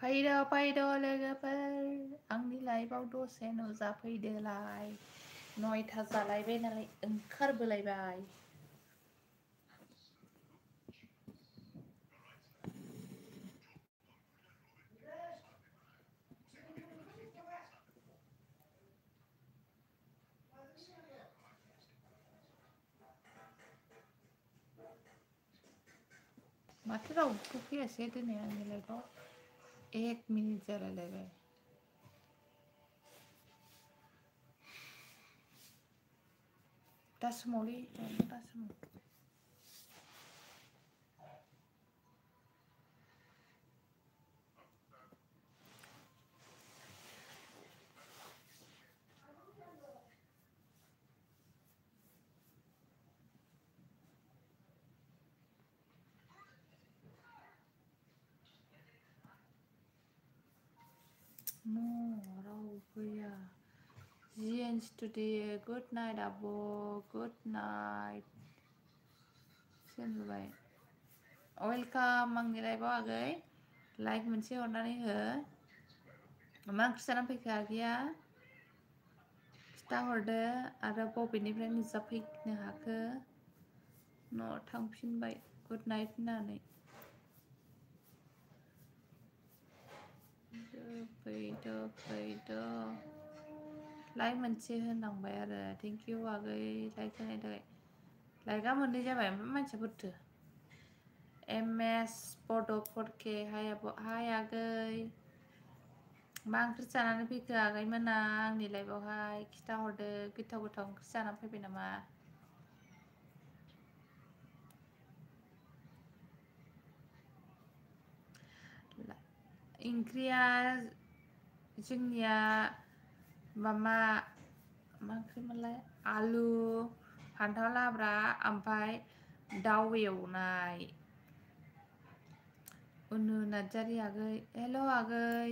फैदो लोगोफोर आंनि लाइभआव दसे नुजाफैदोलाय 9टा जालायबाय नालाय ओंखारबोलायबाय माथो रावबो फैयासै दिनै आंनि लाइभआव 1 मिनिट जालायलायबाय दा समावलै दा समाव रावबो फैया जिएन स्टुडिअ गुड नाइट आब' गुड नाइट सोंबाय वेलकाम आंनि लाइभआव आगै लाइक मोनसे हरनानै हो मा ओंख्रि जानानै फैखो आगैया खिथाहरदो आरो बबेनिफ्राय नुजाफैनो हाखो न'आव थांफिनबाय गुड नाइट होननानै फैदो लाइक मोनसे होनांबाय आरो थेंक इउ आगै लाइक होनायनि थाखाय लाइकआ मोननै जाबाय ओमफ्राय मानसिफोरथो एमएस बड' 4K हाय आगै मा ओंख्रि जानानै फैखो आगैमोना आंनि लाइभआवहाय खिथाहरदो गोथाव ओंख्रि जानानै फैबाय नामा ओंख्रिया जोंनिया मा ओंख्रिमोनलाय आलु फान्थाव लाब्रा ओमफ्राय दाउ एवनाय उनु नार्जारि आगै हेल' आगै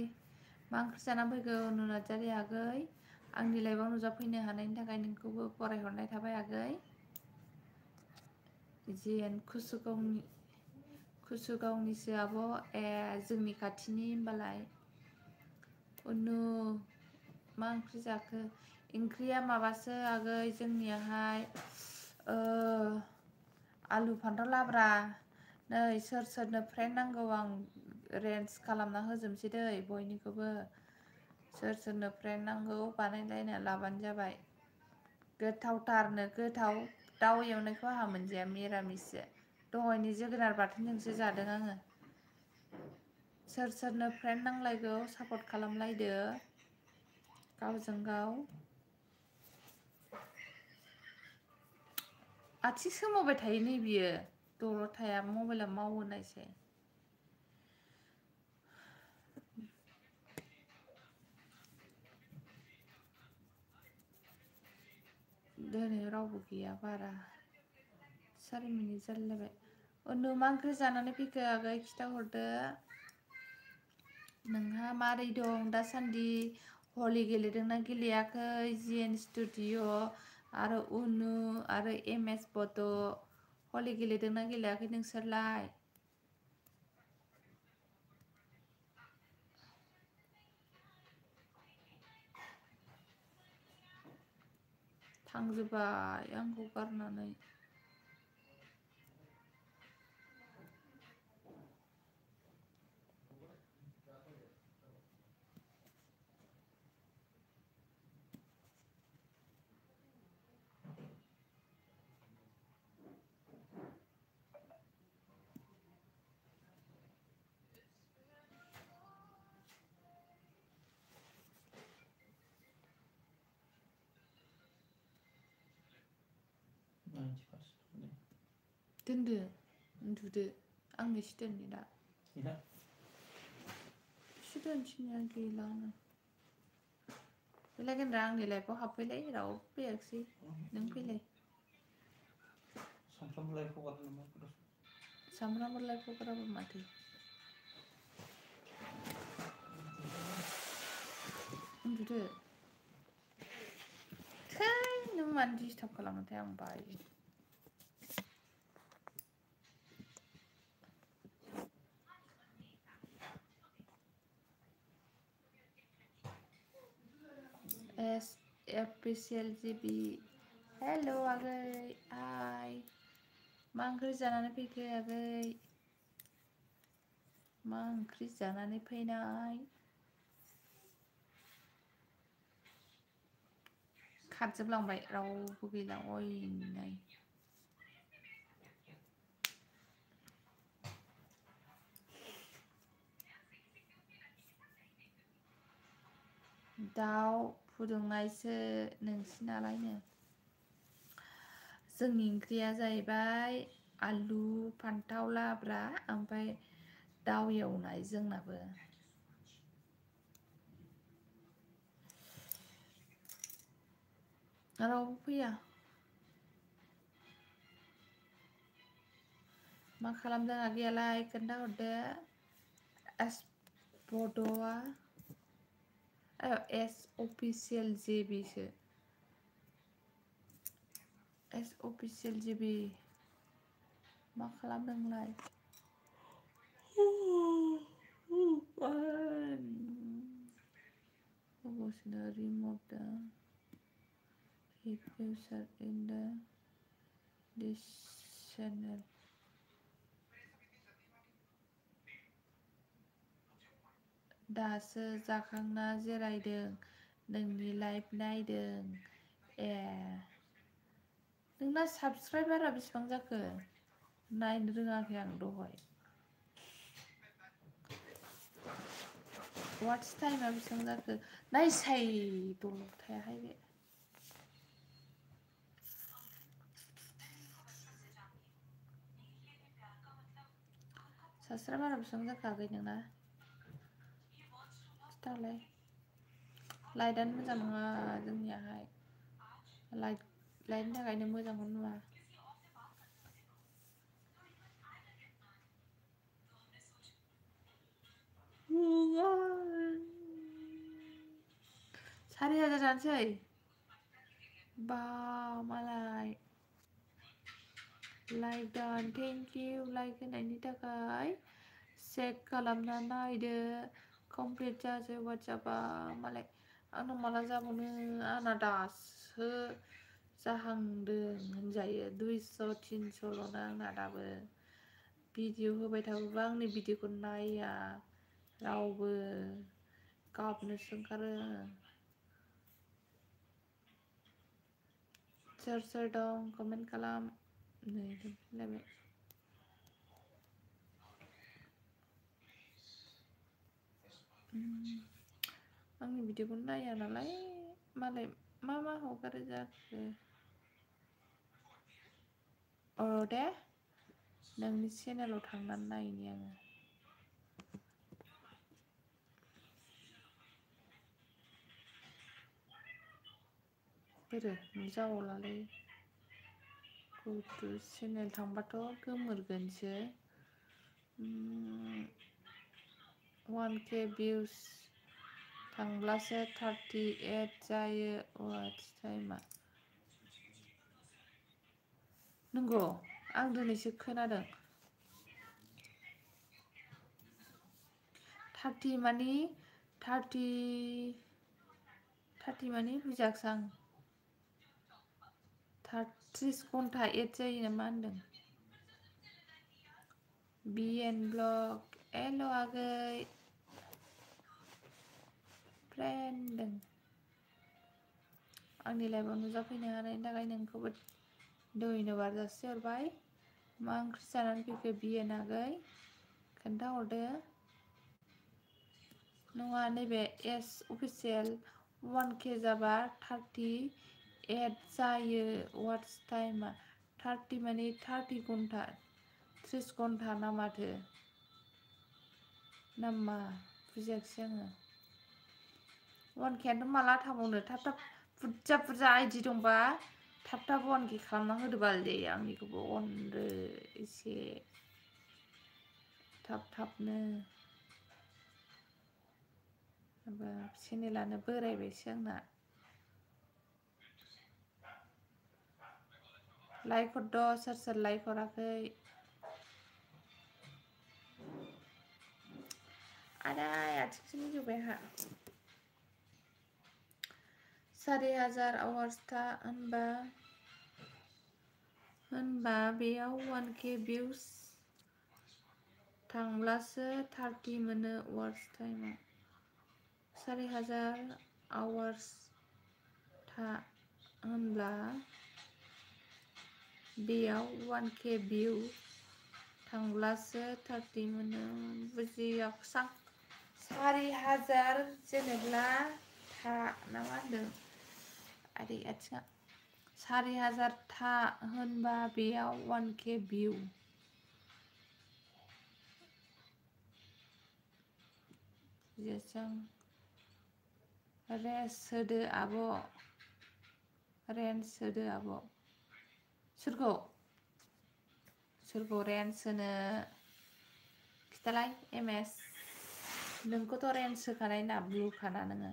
मा ओंख्रि जानानै फैखो उनु नार्जारि आगै आंनि लाइभआव नुजाफैनो हानायनि थाखाय नोंखौबो बरायहरनाय थाबाय आगै जिएन कुसुगावनिसो आब' जोंनि खाथिनि होनबालाय उनु मा ओंख्रि जाखो ओंख्रिया माबासो आगै जोंनियाहाय आलु फान्थाव लाब्रा नै सोरनो फ्रेन्ड नांगौ आं रेन्ज खालामना होजोबनोसै दै बयनिखौबो सोरनो फ्रेन्ड नांगौ बानायलायना लाबानो जाबाय गोथावथारनो गोथाव दाउ एवनायखौ आंहा मोनजाया मिरामिससो दहायनि जोगोनार बाथोनजोंसो जादों आङो सोरनो फ्रेन्ड नांलायगौ सापर्ट खालामलायदो गावजों गाव आथिं सोमावबाय थायो नै बियो दलर थाया मबाइला मावो नायसै दिनै रावबो गैया बारा 4 मिनिट जालायबाय उनु मा ओंख्रि जानानै फैखो आगै खिथाहरदो नोंहा मारै दं दासान्दि हलि गेलेदोंना गेलेयाखै जिएन स्टुडिअ आरो उनु आरो एमएस बड' हलि गेलेदोंना गेलेयाखै नोंसोरलाय थांजोब्बाय आंखौ गारनानै दोनदो उन्दुदो आंनो एसे दोनदो दा एसे दोनसिनो गैलानो फैलाय गेन्द्रा आंनि लाइफआव हाबफैलाय रावबो फैयाखिसै नों फैलाय सामफ्रामबो लाइफ हगाराबा माथो उन्दुदो थै नों मानो डिस्टार्ब खालामोथाय आं बायो official GB hello आगै हाय मा ओंख्रि जानानै फैखो आगै मा ओंख्रि जानानै फैनाय खारजोबलांबाय रावबो गैला अयनाय दाउ फुदुंनायसो नोंसिनालायनो जोंनि ओंख्रिया जाहैबाय आलु फान्थाव लाब्रा ओमफ्राय दाउ एवनाय जोंनाबो रावबो फैया मा खालामदों आगैयालाय खोन्थाहरदो एस बड'आ एस अफिसियेल जेबिसो एस अफिसियेल जेबि मा खालामदों नोंलाय remove the user in the this channel दासो जाखांना जिरायदों नोंनि लाइफ नायदों ए नोंना साबस्क्राइबारा बेसेबां जाखो नायनो रोङाखै आं दहाय वाट्स टाइमा बेसेबां जाखो नायसाय दलर थायाहाय बे साबस्क्राइबारा बेसेबां जाखो आगै नोंना खिथाहरलाय लाइटआनो मोजां नङा जोंनियाहाय लाइटनि थाखायनो मोजांखौनो नुवा सारि हाजार जानोसै बा मालाय लाइक डान थेंक इउ लाइक होनायनि थाखाय चेक खालामना नायदो कमप्लिट जासै वाट्सएपआ मालाय आंनाव माला जाबावनो आंना दासो जाहांदों होनजायो 200-300ल'ना आंना दाबो भिडिअ होबाय थाबाबो आंनि भिडिअखौ नाया रावबो गाबनोसो ओंखारो सोर सोर दं कमेन्ट खालाम नै दोनफिनलायबाय आंनि भिडिअखौ नाया नालाय मालाय मा हगारो जाखो औ दे नोंनि चेनेलाव थांनानै नायनि आङो बोरो नुजाबावलालै गथु चेनेल थांबाथ' गोमोरगोनसो 1K भिउस थांब्लासो 38 जायो वाट्स टाइमा नंगौ आं दिनैसो खोनादों 30 मानि 30 मानि बुजियाखिसै आं 30 घन्टा एड जायो ना मा होनदों BN ब्लग हेल' आगै फ्रेन्ड आंनि लाइफआव नुजाफैनो हानायनि थाखाय नोंखौबो धन्यबाद जासिहरबाय मा ओंख्रि जानानै फैखो BN आगै खोन्थाहरदो नङा नैबे एस अफिसियेल 1K जाबा 38 जायो वाट्स टाइमा 30 माने 30 घन्टा 30 घन्टा ना माथो ना मा बुजियाखिसै आङो 1Kआनोथ' माला थाबावनो थाब बुरजा आइडि दंबा थाब 1K खालामना होदो बाल दे आंनिखौबो अनदो एसे थाबनो माबा चेनेलानो बोरायबायसो आंना लाइक हरद' सोर लाइक हराखै आदाय आथिंसो मिजौबाय आंहा 4000 आवार्स था होनबा बेयाव 1k भिउस थांब्लासो 30 मोनो वाच टाइमाव 4000 आवार्स था होनब्ला बेयाव 1k भिउ थांब्लासो 30 मोनो बुजियाखैसां 4000 जेनेब्ला था ना मा होनदों आदै आथिङा 4000 था होनबा बेयाव 1k भिउ जेसां रेन्ज होदो आब' रेन्ज होदो आब' सोरखौ रेन्ज होनो खिथालाय एमएस नोंखौथ' रेन्ज होखानाय ना ब्लुखाना नोङो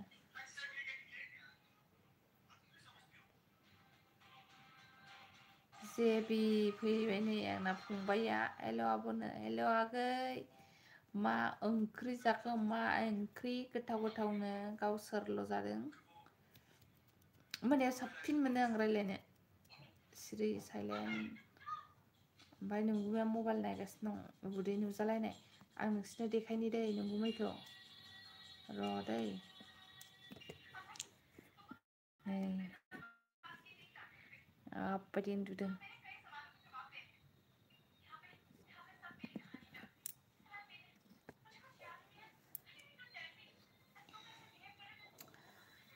जेबि फैबाय नै आंना फंबाया हेल' आब'नो हेल' आगै मा ओंख्रि जाखो मा ओंख्रि गोथाव गोथावनो गावसोरल' जादों मोनायाव साबसिन मोनो आं रायलायनो सिरि साइलेन्ट ओमफ्राय नोंगुमैया मबाइल नायगासिनो दं उदै नुजालायनाय आं नोंसिनो देखायनि दै नोंगुमैखौ र' दै नै माबायदि उन्दुदों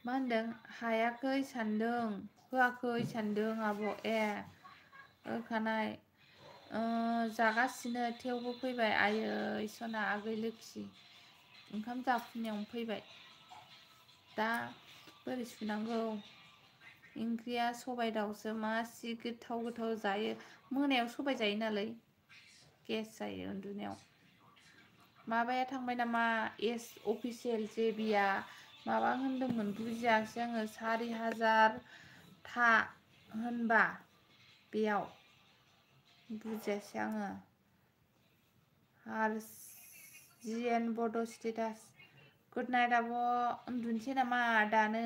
मा होनदों हायाखै सान्दों होआखै सान्दों आब' ए होखानाय जागासिनो थेवबो फैबाय आयै सना आगै लोखि ओंखाम जाफुनायावनो फैबाय दा बोरै सुनांगौ ओंख्रिया सबाइ दाउसो मासि गोथाव गोथाव जायो मोनायाव सबाइ जायो नालाय गेस जायो उन्दुनायाव माबाया थांबाय नामा एस अफिसियेल जेबिया माबा होनदोंमोन बुजियासै आङो 4000 था होनबा बेयाव बुजियासै आङो जिएन बड' स्टेटास गुड नाइट आब' उन्दुनोसै नामा दानो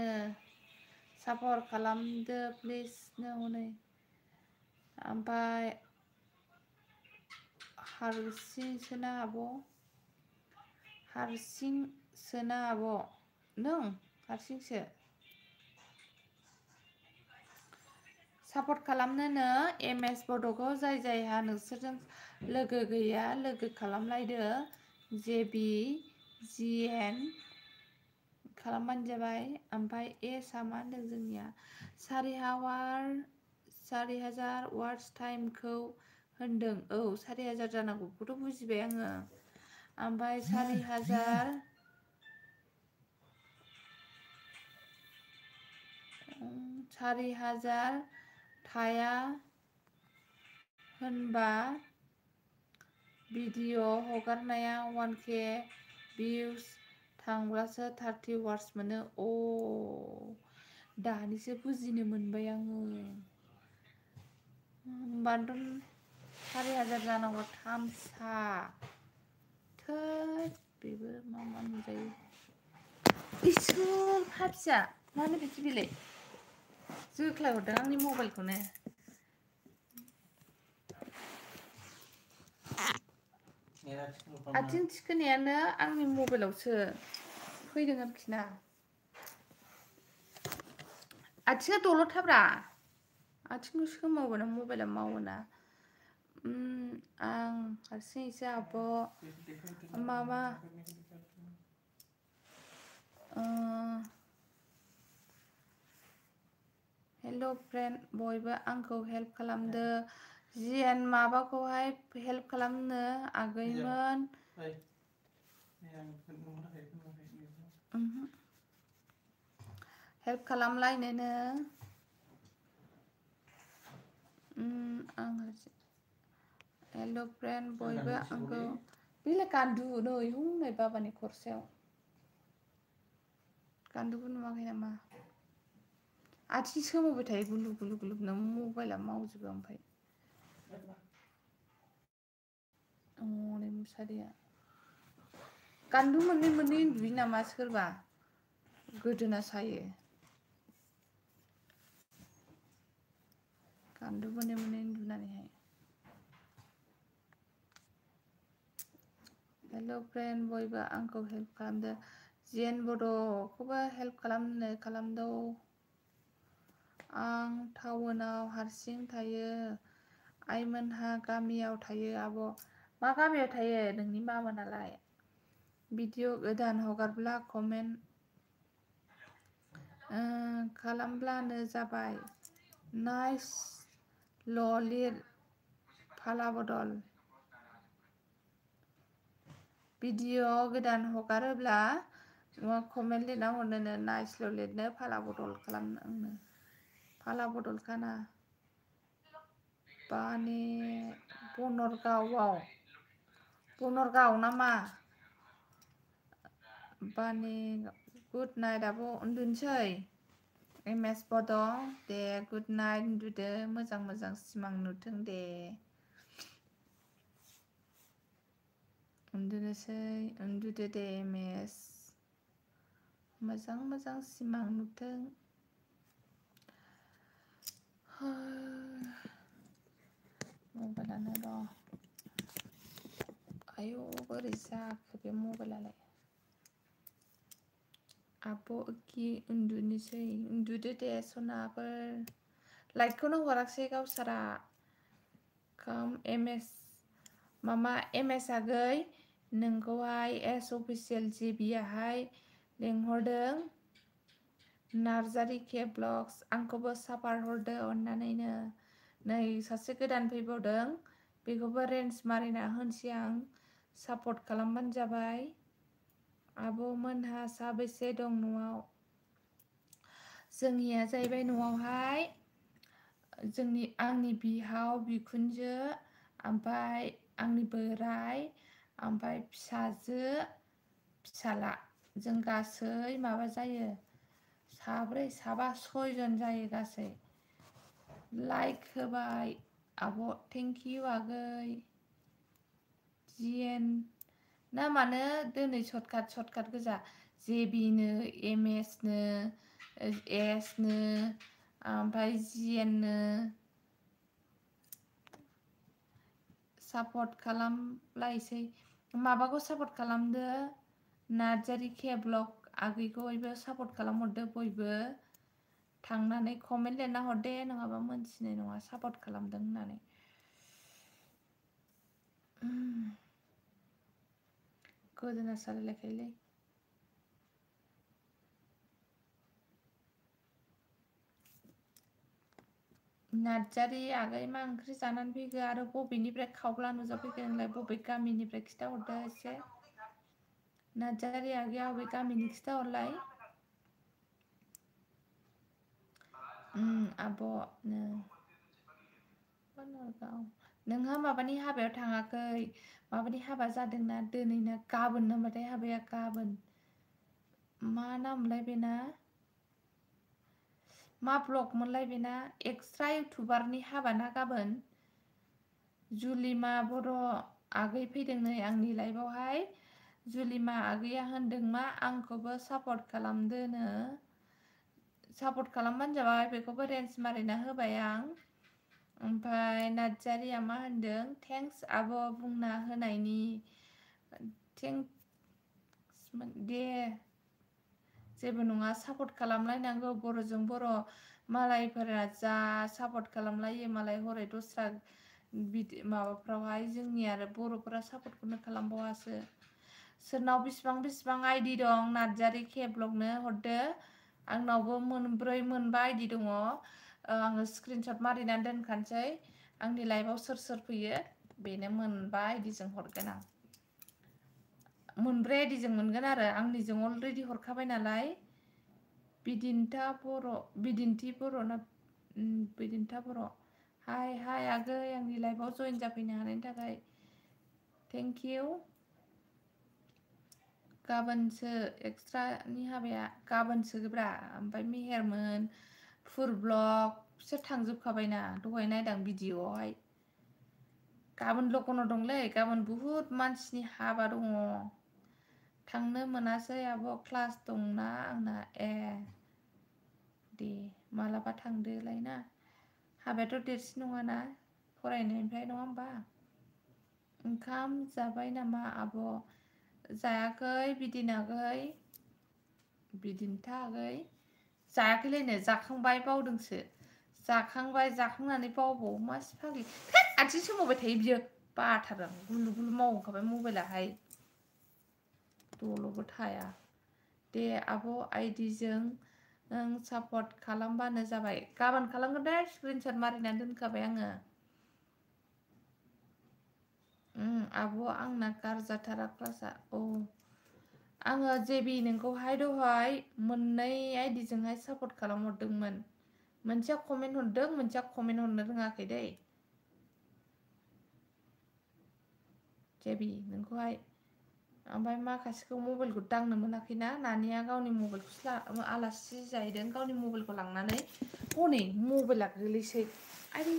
सापर्ट खालामदो प्लिज नो हनै ओमफ्राय हारसिंसोना आब' हारसिंसोना आब' नों हारसिंसो सापर्ट खालामनोनो एमएस बड'खौ जाय जायहा नोंसोरजों लोगो गैया लोगो खालामलायदो जेबि जिएन खालामबानो जाबाय ओमफ्राय एसआ मा होनदों जोंनिया 4000 वाट्स टाइमखौ होनदों औ 4000 जानांगौखौथ' बुजिबाय आङो ओमफ्राय 4000 थाया होनबा भिडिअ हगारनाया 1k भिउस थांब्लासो 30 वाट्स मोनो अ दानिसो बुजिनो मोनबाय आङो होमबाथ' 4000 जानांगौ थामसा थोद बेबो मा नुजायो इसोर फाथिया मानो बिदि बेलाय जोख्लाय हरदों आंनि मबाइलखौनो आथिं थिखोनायानो आंनि मबाइलावसो फैदों आरोखि ना आथिङा दलद थाब्रा आथिंखौ सोमावोना मबाइला मावोना आं हारसिंसो आब' माबा हेल' फ्रेन्ड बयबो आंखौ हेल्प खालामदो जिएन माबाखौहाय हेल्प खालामनो आगैमोन हेल्प खालामलायनोनो आं हेल' फ्रेन्ड बयबो आंखौ बेलाय गान्दु नै हनै बाबानि खरसायाव गान्दुखौ नुवाखै नामा आथिं सोमावबाय थायो गुलु गुलु गुलुनो मबाइला मावजोबो ओमफ्राय हनै मुसारिया गान्दु मोननै उन्दुयो नामा सोरबा गोदोना सायो फानलु मोने मोने उन्दुनानैहाय हेल' फ्रेन्ड बयबो आंखौ हेल्प खालामदो जेन बड'खौबो हेल्प खालामदो आं टाउनाव हारसिं थायो आइमोनहा गामियाव थायो आब' मा गामियाव थायो नोंनि मामोनालाय भिडिअ गोदान हगारब्ला कमेन्ट खालामब्लानो जाबाय नाइस लिर फाला बदल भिडिअ गोदान हगारोब्ला कमेन्ट लिरना हरनोनो नाइसल' लिरनो फाला बदल खालामनो फाला बदल खाना बाने बनरगाव नामा बाने गुड नाइट आब' उन्दुनोसै एम एस बड' दे गुड नाइट उन्दुदो मोजां मोजां सिमां नुथों दे उन्दुनोसै उन्दुदो दे एम एस मोजां मोजां सिमां नुथों मबाइलानो र' आयौ बोरै जाखो बे मबाइलालाय आब' कि उन्दुनोसै उन्दुदो दे सनाफोर लाइटखौनो हराखिसै गावसारा काम एम एस मामा एम एस आगै नोंखौहाय एस अफिसियेल जिबियाहाय लेंहरदों नार्जारि के ब्लग्स आंखौबो सापार हरदो अननानैनो नै सासे गोदान फैबावदों बेखौबो रेन्ज मारिना होनोसै आं सापर्ट खालामबानो जाबाय आब'मोनहा साबेसे दं न'आव जोंनिया जाहैबाय न'आवहाय आंनि बिहाव बिखुनजो ओमफ्राय आंनि बोराइ ओमफ्राय फिसाजो फिसाला जों गासै माबा जायो साब्रै साबा सयजन जायो गासै लाइक होबाय आब' थेंकिउ आगै जिएन नामानो दिनै सर्टकाट गोजा जेबिनो एम एसनो एसनो ओमफ्राय जिएननो सापर्ट खालामलायसै माबाखौ सापर्ट खालामदो नार्जारि के ब्लग आगैखौ बयबो सापर्ट खालामहरदो बयबो थांनानै कमेन्ट लिरना हरदे नङाबा मोनथिनाय नङा सापर्ट खालामदों होननानै गोदोना सालायलायखायोलै नार्जारि आगै मा ओंख्रि जानानै फैखो आरो बबेनिफ्राय खावब्ला नुजाफैखो नोंलाय बबे गामिनिफ्राय खिथाहरदो एसे नार्जारि आगैया बबे गामिनि खिथाहरलाय आब'नो नोंहा माबानि हाबायाव थाङाखै माबानि हाबा जादोंना दिनैना गाबोन नामाथाय हाबाया गाबोन मा नामलाय बेना मा ब्लग मोनलाय बेना एक्सट्रा इउटुबारनि हाबा ना गाबोन जुलिमा बर' आगै फैदों नै आंनि लाइफआवहाय जुलिमा आगैया होनदों मा आंखौबो सापर्ट खालामदोनो सापर्ट खालामबानो जाबाय बेखौबो रेन्ज मारिना होबाय आं ओमफ्राय नार्जारिया मा होनदों थेंक्स आब' बुंना होनायनि थेंक्स दे जेबो नङा सापर्ट खालामलायनांगौ बर'जों बर' मालायफोरा जा सापर्ट खालामलायो मालाय हरै दस्रा बिदि माबाफ्रावहाय जोंनि आरो बर'फोरा सापर्टखौनो खालामबावासो सोरनाव बेसिबां आइडि दं नार्जारि के ब्लगनो हरदो आंनावबो मोनब्रै मोनबा आइडि दङ आङो स्क्रिनशट मारिनानै दोनखानोसै आंनि लाइफआव सोर फैयो बेनो मोनबा आइडिजों हरगोन आं मोनब्रै आइडिजों मोनगोन आरो आंनिजों अलरेडि हरखाबाय नालाय बिदिन्था बर' हाय आगै आंनि लाइफआव जइन जाफैनो हानायनि थाखाय थेंकिउ गाबोनसो एक्सट्रानि हाबाया गाबोनसोब्रा ओमफ्राय मेहेरमोन फुर ब्लग बिसोर थांजोबखाबायना दहाय नायदां भिडिअआवहाय गाबोन लगन दंलै गाबोन बुहुद मानसिनि हाबा दङ थांनो मोनासै आब' क्लास दंना आंना दे मालाबा थांदोलाय ना हाबायाथ' देरसिन नङाना फरायनायनिफ्राय नङा होमबा? ओंखाम जाबाय नामा आब'? जायाखै बिदिनागै बिदिनोथा आगै जायाखैलायनो जाखांबाय बावदोंसो जाखांबाय जाखांनानै बावबावो मासि फाग्लि आथिं सोमावबाय थायो बियो बाथारो आं गुलु गुलु मावहरखाबाय मबाइलाहाय दल'बो थाया दे आब' आइडिजों नों सापर्ट खालामबानो जाबाय गाबोन खालामगोन दे स्क्रिनशट मारिनानै दोनखाबाय आङो आब' आंना गारजाथारा क्लासआ औ आङो जेबि नोंखौहाय दहाय मोननै आइडिजोंहाय सापर्ट खालामहरदोंमोन मोनसेया कमेन्ट हरदों मोनसेया कमेन्ट हरनो रोङाखै दै जेबि नोंखौहाय ओमफ्राय माखासेखौ मबाइलखौ दांनो मोनाखैना नानिया गावनि मबाइलखौसो आलासि जाहैदों गावनि मबाइलखौ लांनानै हनै मबाइला गोलैसै आरे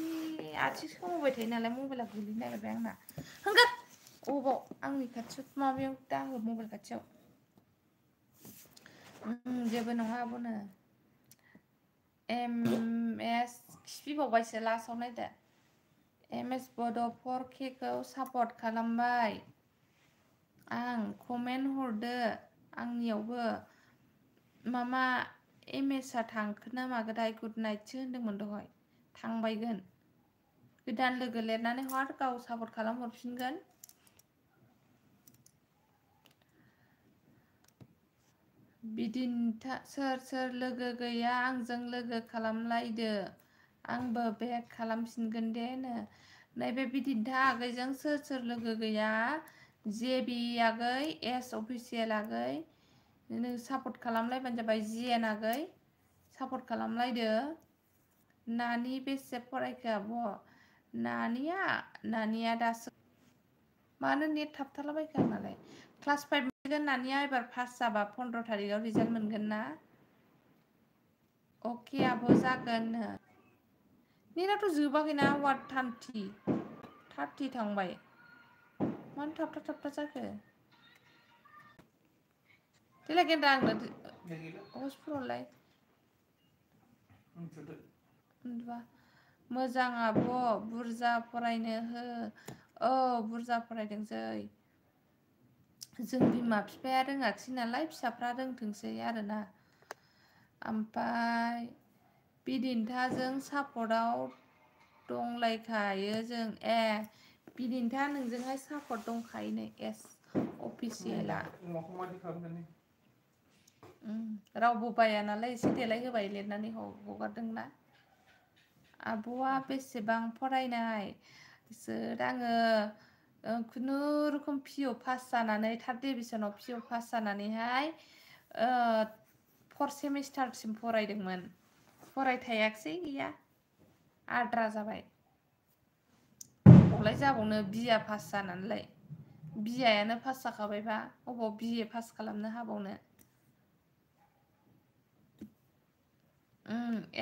आथिं सोमावबाय थायो नालाय मबाइला गोलैनो नागिरबाय आंना होंगोर अबाव आंनि खाथियाव माबायाव दाहो मबाइल खाथियाव जेबो नङा आब'नो एस खिफिबावबायसो लास्टाव नायदो एस बड' 4K खौ सापर्ट खालामबाय आं कमेन्ट हरदो आंनियावबो मामा एमएसआ थांखोना मागोथाय गुड नाइटसो होनदोंमोन दहाय थांबायगोन गोदान लोगो लिरनानै हर गाव सापर्ट खालामहरफिनगोन बिदिन्था सोर सोर लोगो गैया आंजों लोगो खालामलायदो आंबो बेक खालामफिनगोन दे नैबे बिदिन्था आगैजों सोर सोर लोगो गैया जेबि आगै एस अफिसियेल आगै नों सापर्ट खालामलायबानो जाबाय जिएन आगै सापर्ट खालामलायदो नानि बेसे फरायखो आब' नानिया दासो मानो नेट थाबथालाबायखो आंनालाय क्लास 5 मोनगोन नानिया एबार पास जाबा 15 थारिखआव रिजाल्ट मोनगोन ना अके आब' जागोन नेटाथ' जोबाखैना वाट 30 थांबाय मानो थाबथा जाखो देलाय गेन्द्रा आंनो हस्पिटालाय उन्दुबा मोजां आब' बुरजा फरायनो हो औ बुरजा फरायथोंसै जों बिमा बिफाया रोङाखिसै नालाय फिसाफ्रा रोंथोंसै आरोना ओमफ्राय बिदिन्थाजों सापर्टआव दंलायखायो जों बिदिन्था नोंजोंहाय सापर्ट दंखायोनो एस अफिसियेला रावबो बाया नालाय एसे देलायहोबाय लिरनानै हगारदोंना आब'आ बेसेबां फरायनाय आङो खुनुरुखुम पिअ पास जानानै थार्ड डिभिजनाव पिअ पास जानानैहाय 4 सेमिस्टारसिम फरायदोंमोन फरायथायाखिसै गैया आद्रा जाबाय अबावलाय जाबावनो बिए पास जानानैलाय बिएआनो पास जाखाबायबा अबाव बिए पास खालामनो हाबावनो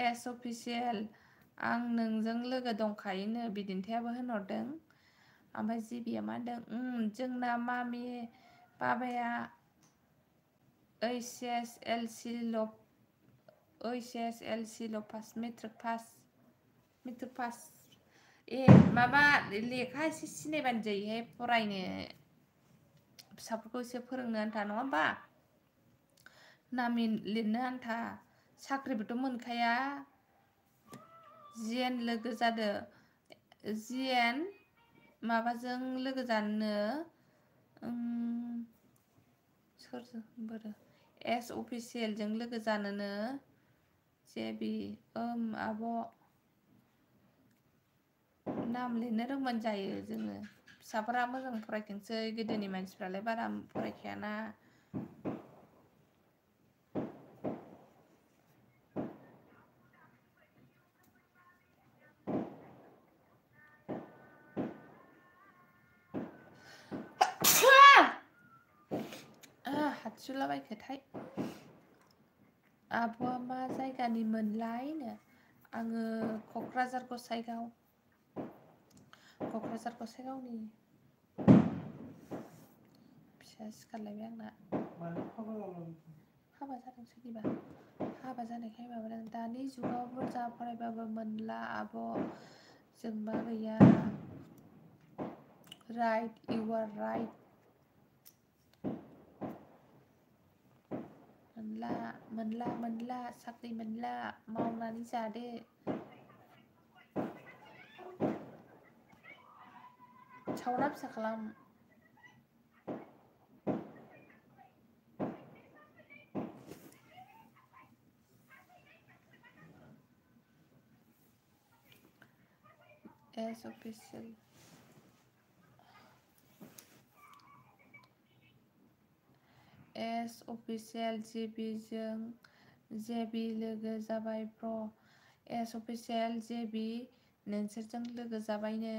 एस अफिसियेल आं नोंजों लोगो दंखायोनो बिदिन्थायाबो होनहरदों ओमफ्राय जिबिया मा होनदों जोंना मामि बाबाया ओइस एस एल सि ल' पास मेट्रिक पास माबा लेखा एसे सिनायबानो जायोहाय फरायनो फिसाफोरखौ एसे फोरोंनो आन्था नङा होमबा नामि लिरनो आन्था साख्रिबोथ' मोनखाया जिएन लोगो जादो जिएन माबाजों लोगो जानोनो सोरजों बोरो एस अफिसियेलजों लोगो जानोनो जेबि आब' नाम लिरनो रोंबानो जायो जोङो फिसाफोरा मोजां फरायथोंसै गोदोनि मानसिफ्रालाय बारा फरायखायाना हातसुलाबायखोथाय आब'आ मा जायगानि मोनलायनो आङो क'क्राझार गसाइगावनि फिसा सिखारलायबाय आंना हाबा जादों सोरनिबा हाबा जानायखाय माबादों दानि जुगाव बुरजा फरायबाबो मोनला आब' जोंबा गैया राइट इउ आर राइट मोनला मोनला मोनला साख्रि मोनला मावनानै जादो सावना फिसा खालाम एस अफिसियेल एस अफिसियेल जेबि लोगो जाबाय ब्र एस अफिसियेल जेबि नोंसोरजों लोगो जाबायनो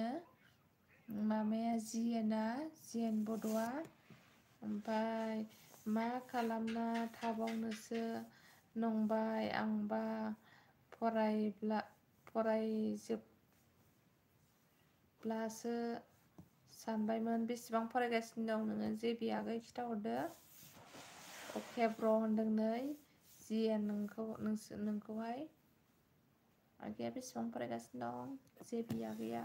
मामाया जिएन बड'आ ओमफ्राय मा खालामना थाबावनोसो नंबाय आंबा फरायजोबब्लासो सानबायमोन बेसेबां फरायगासिनो दं नोङो जेबि आगै खिथाहरदो अके ब्र होनदों नै जिएन नोंखौहाय आगैया बेसेबां फरायगासिनो दं जेबि आगैया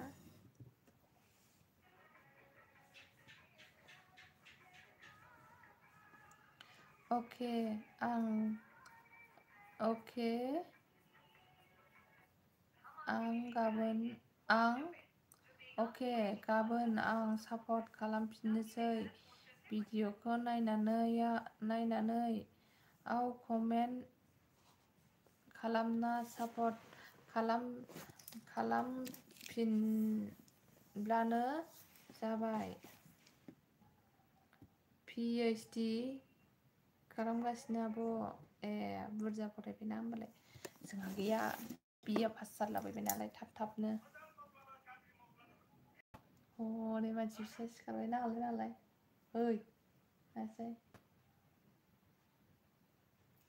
अके गाबोन आं सापर्ट खालामफिननोसै भिडिअखौ नायनानै आव कमेन्ट खालामना सापर्ट खालामफिनब्लानो जाबाय पिएइचडि खालामगासिनो आब' ए बुरजा फरायबायना होमबालाय जोंहा गैया बिए पास जालाबायबाय नालाय थाबनो हनै मानसि फिसा सिखारबाय नालाय ओइ नासै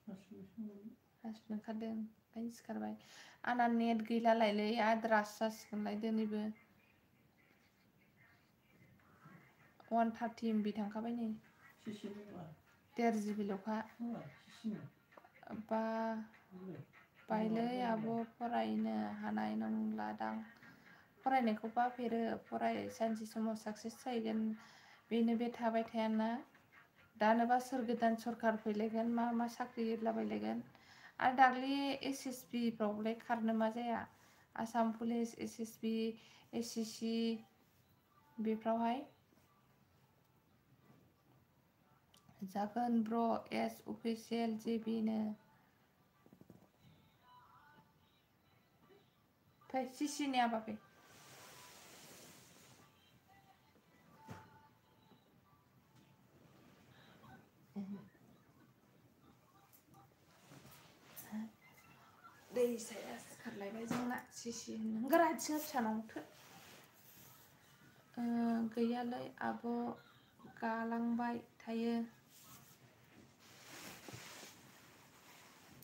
हासुनो ओंखारदों ओंखायनो सिखारबाय आंना नेट गैलालायलै आद्रासो जासिगोनलाय दिनैबो 130 MB थांखाबाय नै 1.5 GBल'खा बा बायलै आब' फरायनो हानाय नंलादां फरायनायखौ बाफेरो सानसे समाव साक्सेस जाहैगोन बेनो बे थाबाय थायाना दानोबा सोर गोदान सरखार फैलायगोन मा साख्रि होलाबायलायगोन आरो दाख्लै SSB फ्रावलाय खारनो मा जाया आसाम पुलिस SSB SSC बेफ्रावहाय जागोन ब्र एस अफिसियेल जेबिनो फै सिसिनि आबा फै दै साया सिखारलायबाय जोंना सिसि होनो गोरा आथिङा फिसानावथो गैयालै आब' गालांबाय थायो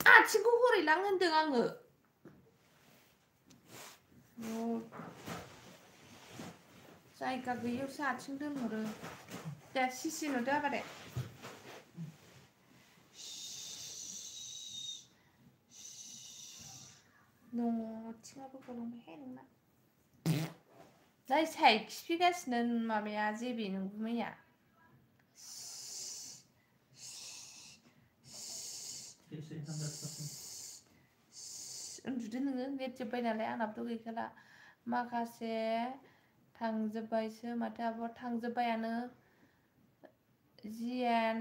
आथिंखौ हरैलां होनदों आङो जायगा गैयैयावसो आथिं दोनहरो दे सिसि नुदो आबादे न'थिङाबो गलांबायहाय नोंना जाय साइ खिफिगासिनो माबाया जेबि नोंगुमैया उन्दुदो नोङो नेट जोब्बाय नालाय आंनाबोथ' गैखाला माखासे थांजोब्बायसो माथो आब' थांजोब्बायानो जिएन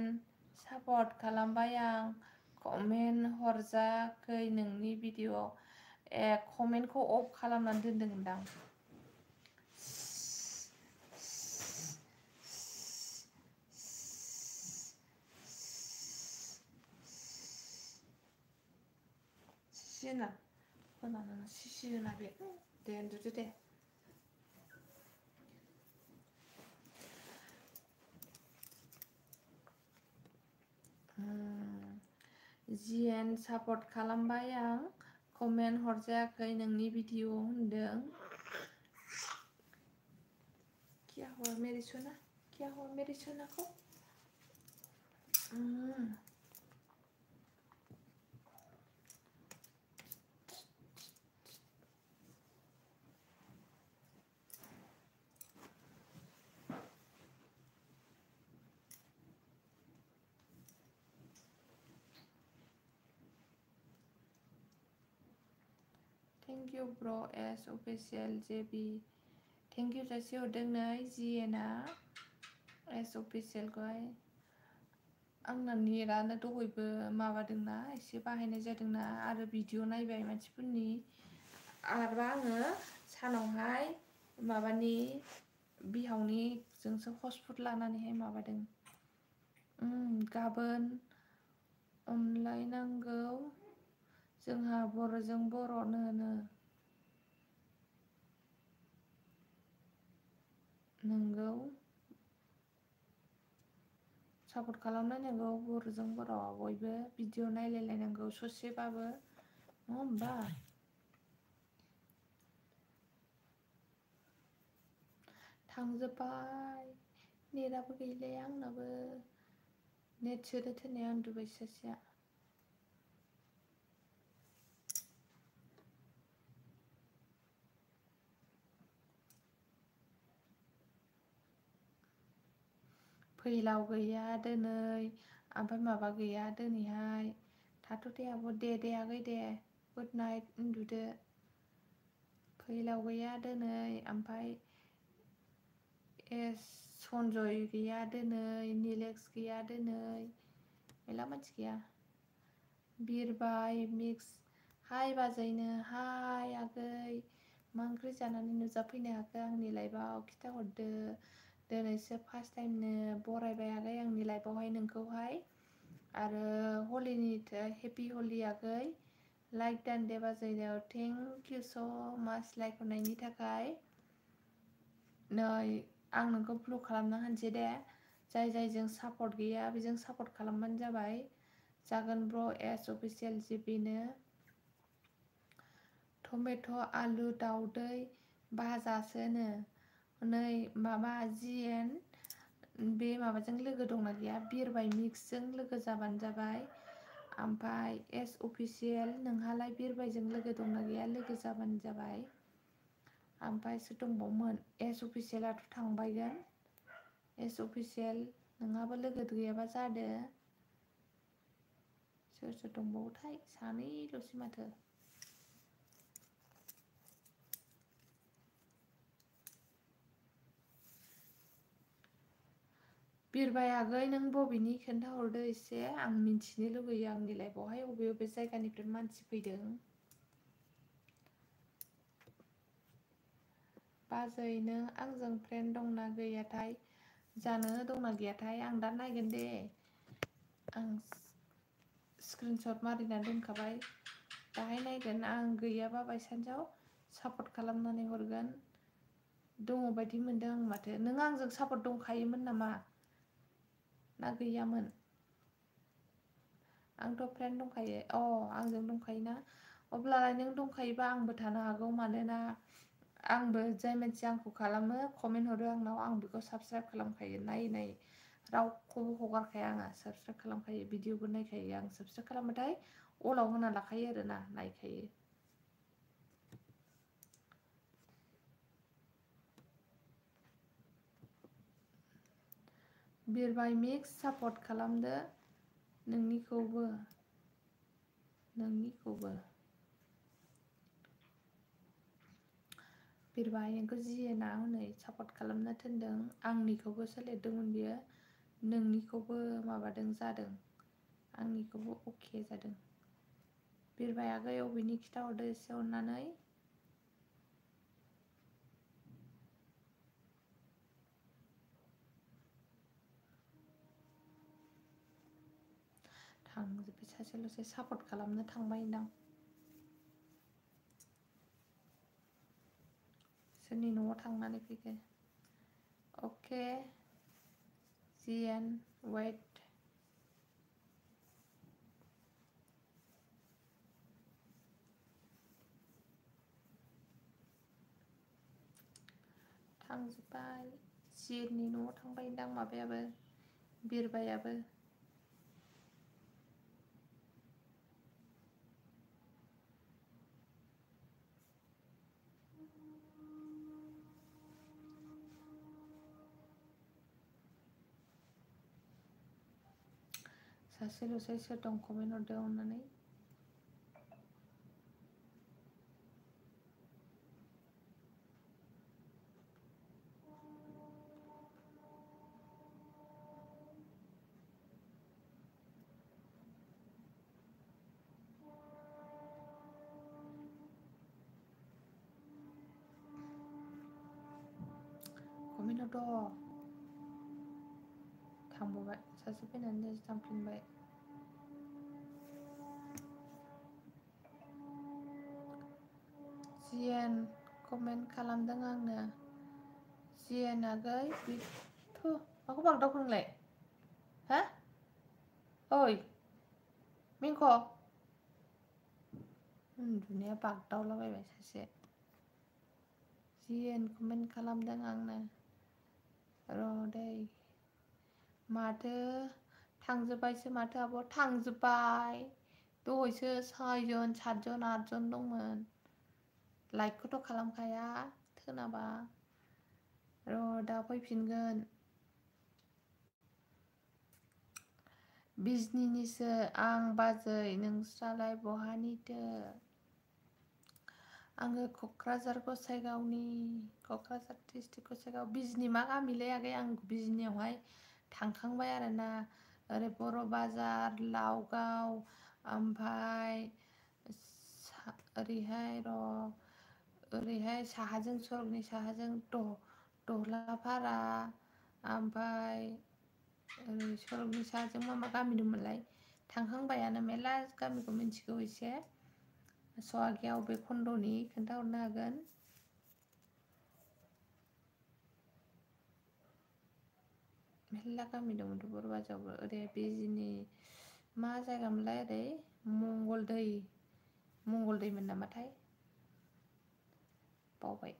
सापर्ट खालामबाय आं कमेन्ट हरजाखै नोंनि भिडिअ कमेन्टखौ अफ खालामनानै दोनदोंदां सिसिना होना सिसि होना बे दे उन्दुदो दे जिएन सापर्ट खालामबाय आं कमेन्ट हरजायाखै नोंनि भिडिअ होनदों क्या हुआ मेरी सोना को थेंक इउ ब्र एस अफिसियेल जेबि थेंक इउ जासि हरदों नै जिएनआ एस अफिसियेलखौहाय आंना नेटानो दहायबो माबादोंना एसे बाहायनाय जादोंना आरो भिडिअ नायबाय मानसिफोरनि आरो आङो सानावहाय माबानि बिहावनिजोंसो हटस्पट लानानैहाय माबादों गाबोन अनलायनांगौ जोंहा बर'जों बर'नो नंगौ सापर्ट खालामलायनांगौ बर'जों बर' बयबो भिडिअ नायलायलायनांगौ ससेबाबो नङा होमबा थांजोब्बाय नेटाबो गैलाया आंनाबो नेट सोनो थिननाया उन्दुबाय सासेया फैलाव गैया दिनै ओमफ्राय माबा गैया दिनैहाय थाथ' दे आब' दे आगै दे गुड नाइट उन्दुदो फैलाव गैया दिनै ओमफ्राय सनजय गैया दिनै निलेक्स गैया दिनै मेला मानसि गैया बिरबाय मिक्स हाय बाजैनो हाय आगै मा ओंख्रि जानानै नुजाफैनो हाखो आंनि लाइफआव खिथाहरदो दिनैसो फार्स्ट टाइमनो बरायबाय आगै आंनि लाइफआवहाय नोंखौहाय आरो हलिनि हेपि हलि आगै लाइक दानदे बाजैनो थेंक इउ स' माच लाइक हरनायनि थाखाय नै आं नोंखौ ब्लक खालामना होनसै दे जाय जायजों सापर्ट गैया बेजों सापर्ट खालामबानो जाबाय जागोन ब्र एस अफिसियेल जिबिनो टमेट' आलु दाउदै भाजासोनो नै माबा जिएन बे माबाजों लोगो दंना गैया बिरबाय मिक्सजों लोगो जाबानो जाबाय ओमफ्राय एस अफिसियेल नोंहालाय बिरबायजों लोगो दंना गैया लोगो जाबानो जाबाय ओमफ्राय सोर दंबावोमोन एस अफिसियेलाथ' थांबायगोन एस अफिसियेल नोंहाबो लोगो गैयाबा जादो सोर दंबावोथाय सानैल'सै माथो बिरबाय आगै नों बबेनि खोन्थाहरदो एसे आं मिन्थिनो लुगैयो आंनि लाइफआवहाय बबे जायगानिफ्राय मानसि फैदों बाजै नों आंजों फ्रेन्ड दंना गैयाथाय जानो दंना गैयाथाय आं दा नायगोन दे आं स्क्रिनसट मारिना दोनखाबाय दाहाय नायगोन आं गैयाबा बायसान्सआव सापर्ट खालामनानै हरगोन दङ बायदि मोनदों आं माथो नों आंजों सापर्ट दंखायोमोन नामा ना गैयामोन आंथ' फ्रेन्ड दंखायो आंजों दंखायोना अब्लालाय नों दंखायोबा आंबो थानो हागौ मानोना आंबो जाय मानसिया आंखौ खालामो कमेन्ट हरो आंनाव आं बेखौ साबसक्राइब खालामखायो नायै रावखौबो हगारखाया आङो साबसक्राइब खालामखायो भिडिअबो नायखायो आं साबसक्राइब खालामबाथाय अलाव होना लाखायो आरोना नायखायो बिरबाय मिक्स सापर्ट खालामदो नोंनिखौबो बिरबाय नोंखौ जिएनआ हनै सापर्ट खालामना थिनदों आंनिखौबो सोलेरदोंमोन बियो नोंनिखौबो माबादों जादों आंनिखौबो अके जादों बिरबाय आगै अबेनि खिथाहरदो एसे अननानै थांजोब्बाय सासेल'सै सापर्ट खालामनो थांबायदां सोरनि न'आव थांनानै फैखो अके जिएन वेट थांजोब्बाय जिएननि न'आव थांबायदां माबायाबो बिरबायाबो सासेल'सै सोर दं कमेन्ट हरदो अननानै द' थांबावबाय सासे फैनानै थांफिनबाय जिएन कमेन्ट खालामदों आंनो जिएन आगै माखौ बागदावखो नोंलाय हा ओइ मिंख' उन्दुनाया बागदावलाबायबाय सासे जिएन कमेन्ट खालामदों आंनो र' दै माथो थांजोब्बायसो माथो आब' थांजोब्बाय दहायसो 6जन 7जन 8जन दंमोन लाइकखौथ' खालामखाया थोनाबा र' दा फैफिनगोन बिजनिनिसो आं बाजै नोंस्रालाय बहानिथो आङो क'क्राझार गसाइगावनि क'क्राझार डिस्ट्रिक्ट गसाइगाव बिजनि मा गामिलै आगै आं बिजनियावहाय थांखांबाय आरोना ओरै बर' बाजार लावगाव ओमफ्राय ओरैहाय र' ओरैहाय साहाजों सरगनि साहाजों दहलाफारा ओमफ्राय ओरै सरगनि साहाजों मा गामि दंमोनलाय थांखांबायानो मेरला गामिखौ मिन्थिगौ एसे स'आखैया अबे खन्द'नि खोन्थाहरनो हागोन मेरला गामि दंमोनथ' बर' बाजारावबो ओरै बिजनि मा जायगामोनलाय ओरै मंगलदैमोन नामाथाय बावबाय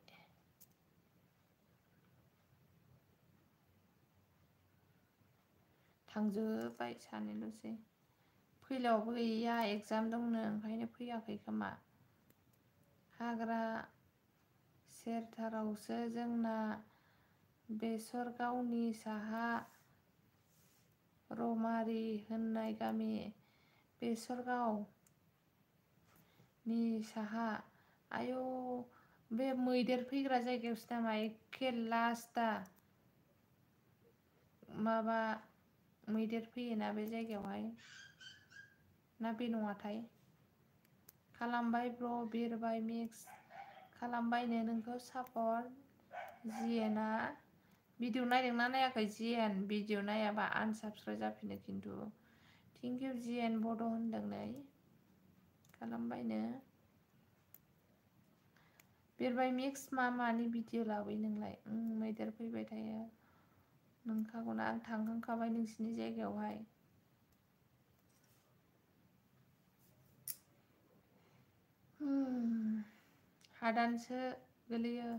थांजोब्बाय सानैल'सै फैलावबो गैया एगजाम दंनो ओंखायनो फैयाखै खोमा हाग्रा सेरथारावसो जोंना बेसरगावनि साहा रमारि होननाय गामि बेसरगावनि साहा आयौ बे मैदेर फैग्रा जायगायावसो नामा एखे लास्टा माबा मैदेर फैयोना बे जायगायावहाय ना बे नङाथाय खालामबाय ब्र' बिरबाय मिक्स खालामबायनो नोंखौ सापर्ट जिएनआ भिडिअ नायदोंना नायाखै जिएन भिडिअ नायाबा आनसाबस्क्राइब जाफिनो खिन्थु थेंकिउ जिएन बड' होनदों नै खालामबायनो बिरबाय मिक्स मानि भिडिअ लाबोयो नोंलाय मैदेर फैबाय थायो नंखागौना आं थांखांखाबाय नोंसिनि जायगायावहाय हादानसो गोलैयो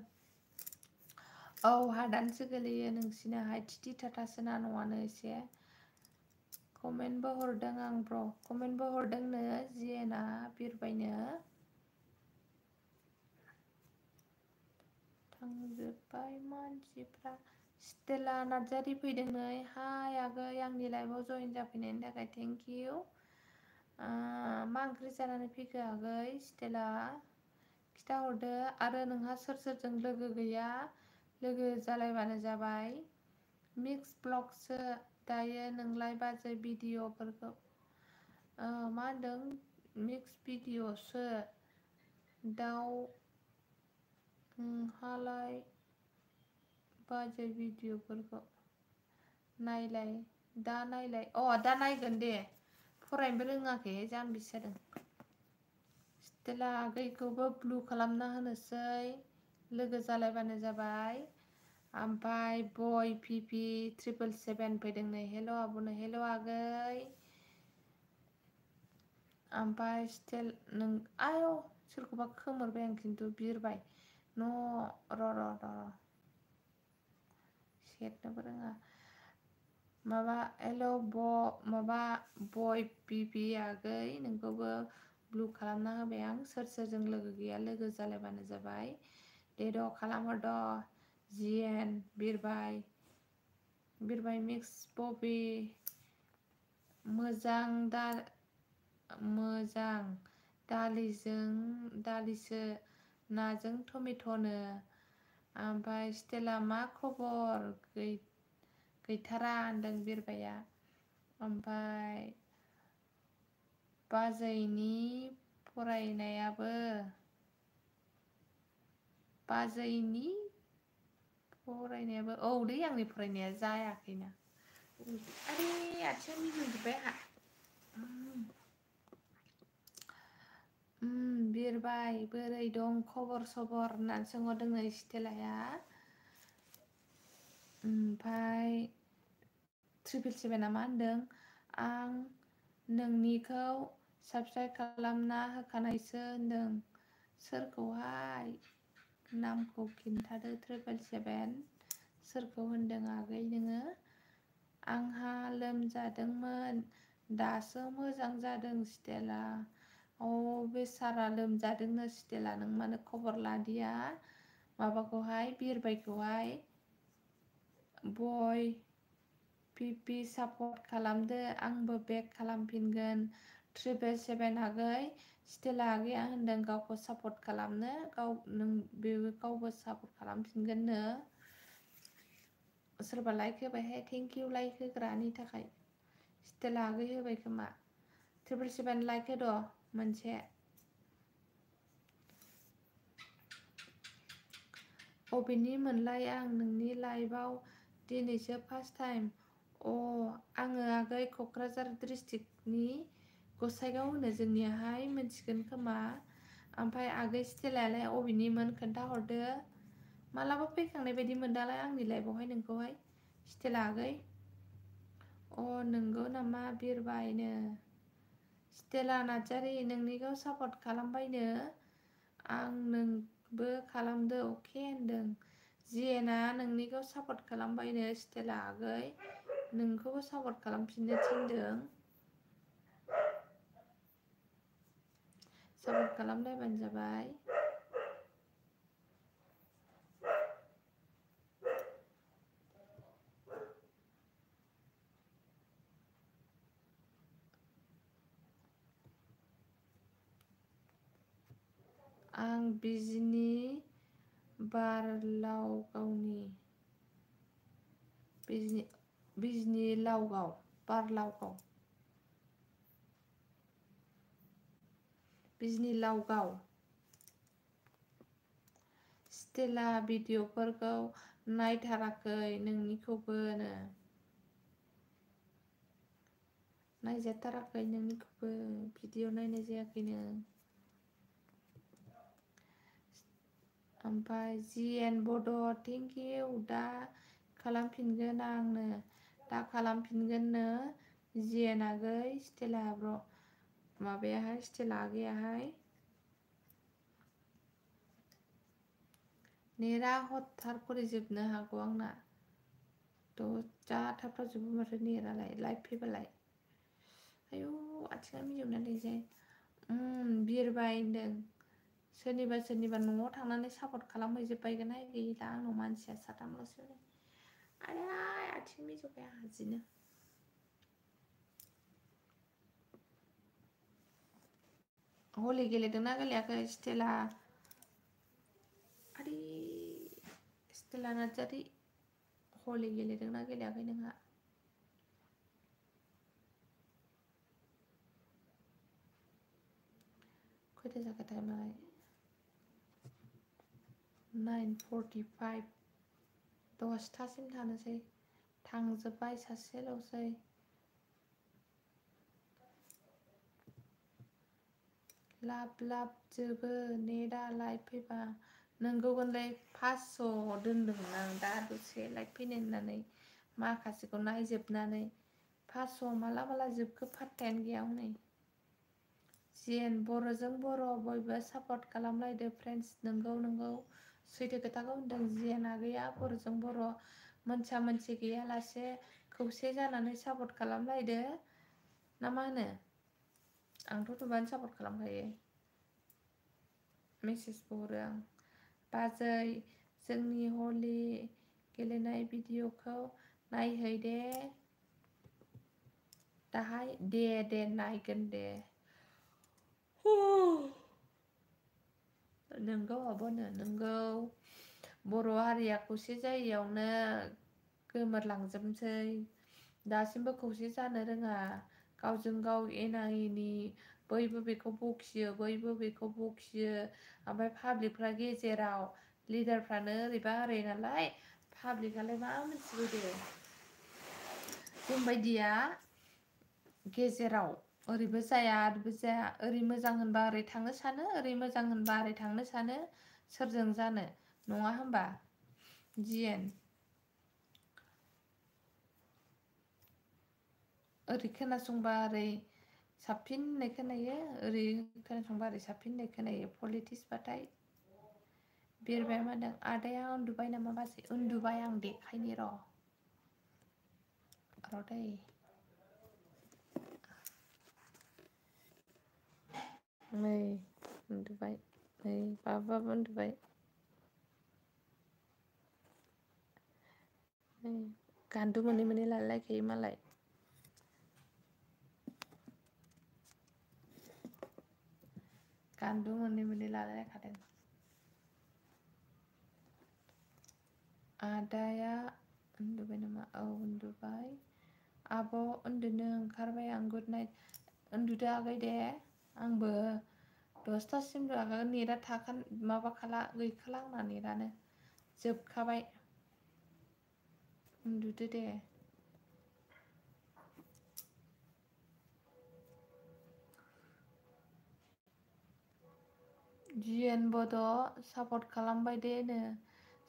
औ हादानसो गोलैयो नोंसिनाहाय थिथि थाथासोना न'आनो एसे कमेन्टबो हरदों आं ब्र' कमेन्टबो हरदोंनो जिएनआ बिरबायनो थांजोब्बाय मानसिफ्रा स्टेला नार्जारि फैदों नै हाय आगै आंनि लाइभआव जइन जाफैनायनि थाखाय थेंकिउ मा ओंख्रि जानानै फैखो आगै स्टेला खिथाहरदो आरो नोंहा सोर सोरजों लोगो गैया लोगो जालायबानो जाबाय मिक्स ब्लगसो दायो नोंलाय बाजै भिडिअफोरखौ मा होनदों मिक्स भिडिअसो दाउ हालाय बाजै भिडिअफोरखौ नायलाय दा नायलाय दा नायगोन दे फरायनोबो रोङाखै जाम्बिसो जादों स्टेला आगैखौबो ब्लु खालामना होनोसै लोगो जालायबानो जाबाय ओमफ्राय बय पिपि 777 फैदों नै हेल' आब'नो हेल' आगै ओमफ्राय स्टेल नों आयौ सोरखौबा खोमोरबाय आं खिन्थु बिरबाय र' सेरनोबो रोङा माबा हेल' माबा बय पिपि आगै नोंखौबो ब्लु खालामना होबाय आं सोर सोरजों लोगो गैया लोगो जालायबानो जाबाय दे द' खालामहर द' जिएन बिरबाय मिक्स बबि मोजां दालिसो नाजों टमेट'नो ओमफ्राय स्टेला मा खबर गैथारा होनदों बिरबाया ओमफ्राय बाजैनि फरायनायाबो औ दै आंनि फरायनाया जायाखैना आरे आथिङा मिजौजोब्बाय आंहा बिरबाय बोरै दं खबर सबर होननानै सोंहरदों स्टेलाया ओमफाय 777 मा होनदों आं नोंनिखौ साबसक्राइब खालामना होखानायसो होनदों सोरखौहाय नामखौ खिन्थादो 777 सोरखौ होनदों आगै नोङो आंहा लोमजादोंमोन दासो मोजां जादों स्टेला बेसारा लोमजादोंनो स्टेला नों मानो खबर लादिया माबाखौहाय बिरबायखौहाय बय पिपि सापर्ट खालामदो आंबो बेक खालामफिनगोन 777 आगै स्टेला आगैया होनदों गावखौ सापर्ट खालामनो गावबो सापर्ट खालामफिनगोननो सोरबा लाइक होबायहाय थेंक इउ लाइक होग्रानि थाखाय स्टेला आगै होबाय खोमा 777 लाइक होद मोनसे अबेनि मोनलाय आं नोंनि लाइभआव दिनैसो फार्स्ट टाइम आङो आगै क'क्राझार डिस्ट्रिक्टनि गसाइगाव होनो जोंनियाहाय मोनथिगोन खोमा ओमफ्राय आगै स्टेलायालाय अबेनिमोन खोन्थाहरदो मालाबा फैखांनाय बायदि मोनदालाय आंनि लाइभआवहाय नोंखौहाय स्टेला आगै नंगौ नामा बिरबायनो स्टेला नार्जारि नोंनिखौ सापर्ट खालामबायनो आं नोंबो खालामदो अके होनदों जिएनआ नोंनिखौ सापर्ट खालामबायनो स्टेला आगै नोंखौबो सापर्ट खालामफिननो थिनदों सापर्ट खालामलायबानो जाबाय आं बिजनि बिजनि लावगाव बारलावगाव बिजनि लावगाव स्टेला भिडिअफोरखौ नायथाराखै नोंनिखौबोनो नायजाथाराखै नोंनिखौबो भिडिअ नायनाय जायाखैनो ओमफ्राय जिएन बड' थेंक इउ दा खालामफिनगोन आंनो दा खालामफिनगोननो जिएन आगै स्टेला माबायाहाय स्टेला आगैयाहाय नेटआ हथार खरि जोबनो हागौ आंना जा थाब जोबो माथो नेटआलाय लाइभ फैबालाय आयौ आथिङा मिजौनानै जाय बिरबाय होनदों सोरनिबा न'आव थांनानै सापर्ट खालामहैजोबबायगोनहाय गैला आंनाव मानसिया साथामल'सै आरे आथिं मिजौबाय आंहा जिनो हलि गेलेदोंना गेलेयाखै स्टेला आरे स्टेला नार्जारि हलि गेलेदोंना गेलेयाखै नोंहा खयथा जाखो टाइमालाय 9:45 10थासिम थानोसै थांजोब्बाय सासेल'सै लाब जोबो नेटआ लाइभ फैबा नोंगौगोनलै 500 दोनदोंमोन आं दा दसे लाइभ फैनो होननानै माखासेखौ नायजोबनानै 500 माला जोबखो फात्तायानो गैया हनै जिएन बर'जों बर' बयबो सापर्ट खालामलायदो फ्रेन्ड्स नंगौ सैथो खोथाखौ होनदों जिएन आगैया बर'जों बर' मोनसा मोनसि गैयालासे खौसे जानानै सापर्ट खालामलायदो ना मा होनो आंथ' दुबानो सापर्ट खालामखायो मेसेजबो हरो आं बाजै जोंनि हलि गेलेनाय भिडिअखौ नायहै दे दाहाय दे नायगोन दे नोंगौ आब'नो नोंगौ बर' हारिया खौसे जायैयावनो गोमोरलांजोबनोसै दासिमबो खौसे जानो रोङा गावजों गाव एना एनि बैबो बेखौ बखियो ओमफ्राय पाब्लिकफ्रा गेजेराव लिडारफ्रानो ओरैबा ओरै नालाय पाब्लिकालाय मा मोनथिबाय दे जोंबायदिया गेजेराव ओरैबो जाया ओरैबो जाया ओरै मोजां होनबा ओरै थांनो सानो ओरै मोजां होनबा ओरै थांनो सानो सोरजों जानो नङा होनबा जियेन ओरै खोनासंबा ओरै साबसिन होननाय खोनायो ओरै खोनासंबा ओरै साबसिन होननाय खोनायो पलिटिक्सबाथाय बिरबाय मादों आदाया उन्दुबाय नामा बाजै उन्दुबाय आं देखायनि र' दै नै उन्दुबाय नै बाबाबो उन्दुबाय नै गान्दु मोनै मोनै लालायखायो मालाय गान्दु मोनै मोनै लालायखादों आदाया उन्दुबाय नामा औ उन्दुबाय आब' उन्दुनो ओंखारबाय आं गुड नाइट उन्दुदो आगै दे आंबो 10टासिम लागोन नेटआ माबाखाला गैखाला आंना नेटआनो जोबखाबाय उन्दुदो दे जिएन बड' सापर्ट खालामबाय दे नो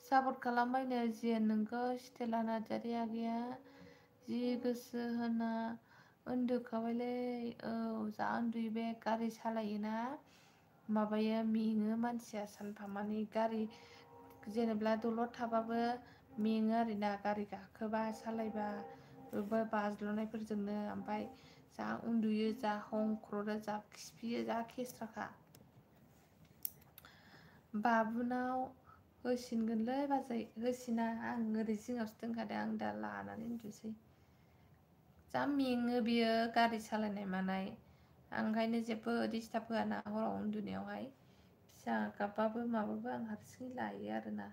सापर्ट खालामबायनो जिएन नोंखौ स्टेला नार्जारि आगैया जि गोसो होना उन्दुखाबायलै औ जा उन्दुयो बे गारि सालायोना माबायो मेङो मानसिया सानफामानि गारि जेनेबा दलर थाबाबो मेङो आरोना गारि गाखोबा सालायबा बबेबा बाज्ल'नायफोरजोंनो ओमफ्राय जा उन्दुयो जा हंख्रदो जा खिफियो जा खेस्राखा बाबुनाव होसिनगोनलै बाजै होसिना आं ओरै जिङावसो दोनखादों आं दा लानानै उन्दुसै जा मेङो बियो गारि सालायनाय मानाय आं ओंखायनो जेबो डिस्टार्ब होआना हराव उन्दुनायावहाय फिसा गाबबाबो माबाबो आं हारसिङै लायो आरोना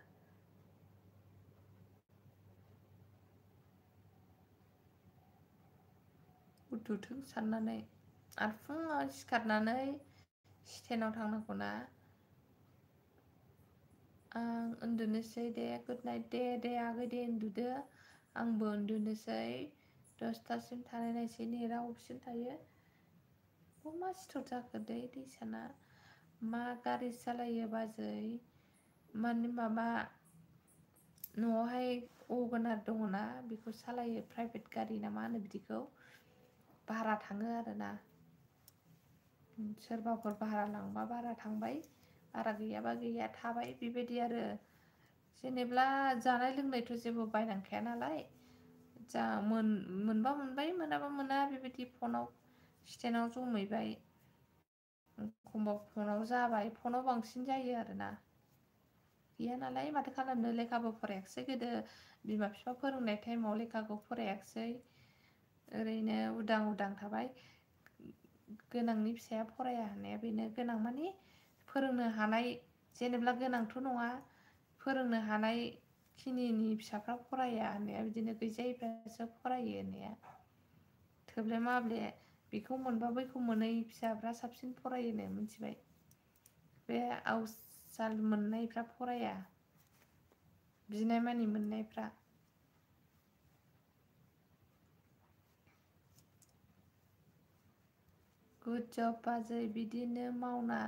उन्दुथों साननानै आरो फुङाव सिखारनानै स्टेनाव थांनांगौना आं उन्दुनोसै दे गुड नाइट दे आगै दे उन्दुदो आंबो उन्दुनोसै 10टासिम थानाय नायसै नेटआ अबेसिम थायो मा सिथर जाखो दैसाना मा गारि सालायो बाजै माने माबा न'आवहाय अगोनार दङना बेखौ सालायो प्राइभेट गारि ना मा होनो बिदिखौ भारा थाङो आरोना सोरबाफोर भारा लांबा भारा थांबाय भारा गैयाबा गैया थाबाय बेबायदि आरो जेनेब्ला जानाय लोंनायथ' जेबो बायनांखाया नालाय जा मोनबा मोनबाय मोनाबा मोना बेबायदि फनाव स्टेनाव जमैबाय एखमबा फनाव जाबाय फनाव बांसिन जायो आरोना गैया नालाय माथो खालामनो लेखाबो फरायाखिसै गोदो बिमा बिफा फोरोंनाय टाइमाव लेखाखौ फरायाखिसै ओरैनो उदां उदां थाबाय गोनांनि फिसाया फराया होननाया बेनो गोनां माने फोरोंनो हानाय जेनेबा गोनांथ' नङा फोरोंनो हानाय खिनिनि फिसाफ्रा फराया होननाया बिदिनो गैजायिफ्रासो फरायो होननाया थोब्ले माब्ले बेखौ मोनबा बैखौ मोनै फिसाफ्रा साबसिन फरायोनो मिथिबाय बे आवजाल मोननायफ्रा फराया बिनाय मानि मोननायफ्रा गुड जब बाजै बिदिनो मावना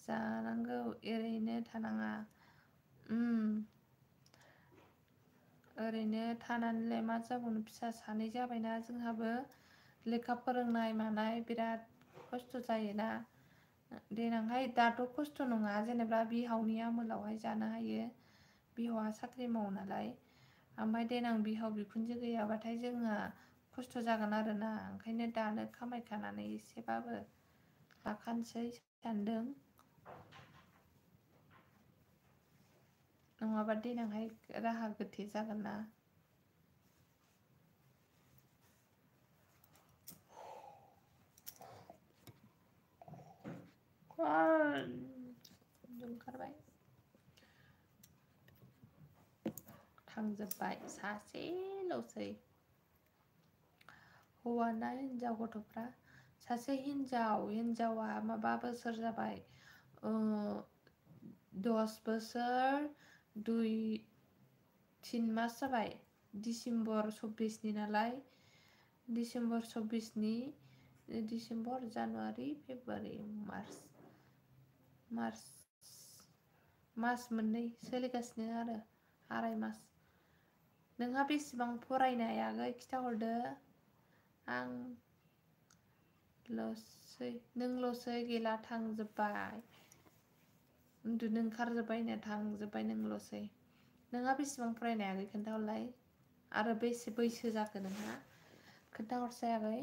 जानांगौ ओरैनो थानाङा ओरैनो थानानैलाय मा जाबावनो फिसा सानै जाबायना जोंहाबो लेखा फोरोंनाय मानाय बिराद खस्थ' जायोना देनांहाय दाथ' खस्थ' नङा जेनेबा बिहावनि आमोलावहाय जानो हायो बिहावा साख्रि मावो नालाय ओमफ्राय देनां बिहाव बिखुनजो गैयाबाथाय जोंहा खस्थ' जागोन आरोना ओंखायनो दानो खामायखानानै एसेबाबो लाखानोसै सान्दों नङाबा देनांहाय राहा गोथे जागोन ना ओंखारबाय थांजोब्बाय सासेल'सै हौवा ना हिनजाव गथ'फ्रा सासे हिनजावा माबा बोसोर जाबाय 10 बोसोर 3 मास जाबाय डिसेम्बर 24 नालाय डिसेम्बर 24 डिसेम्बर जानुवारि फेब्रुवारि मास मोननै सोलिगासिनो आरो आराय मास नोंहा बेसेबां फरायनाय आगै खिथाहरदो आं नोंल'सै गैला थांजोब्बाय उन्दुनो ओंखारजोब्बायनो थांजोब्बाय नोंल'सै नोंहा बेसेबां फरायनाय आगै खोन्थाहरलाय आरो बेसे बैसो जाखो नोंहा खोन्थाहरसै आगै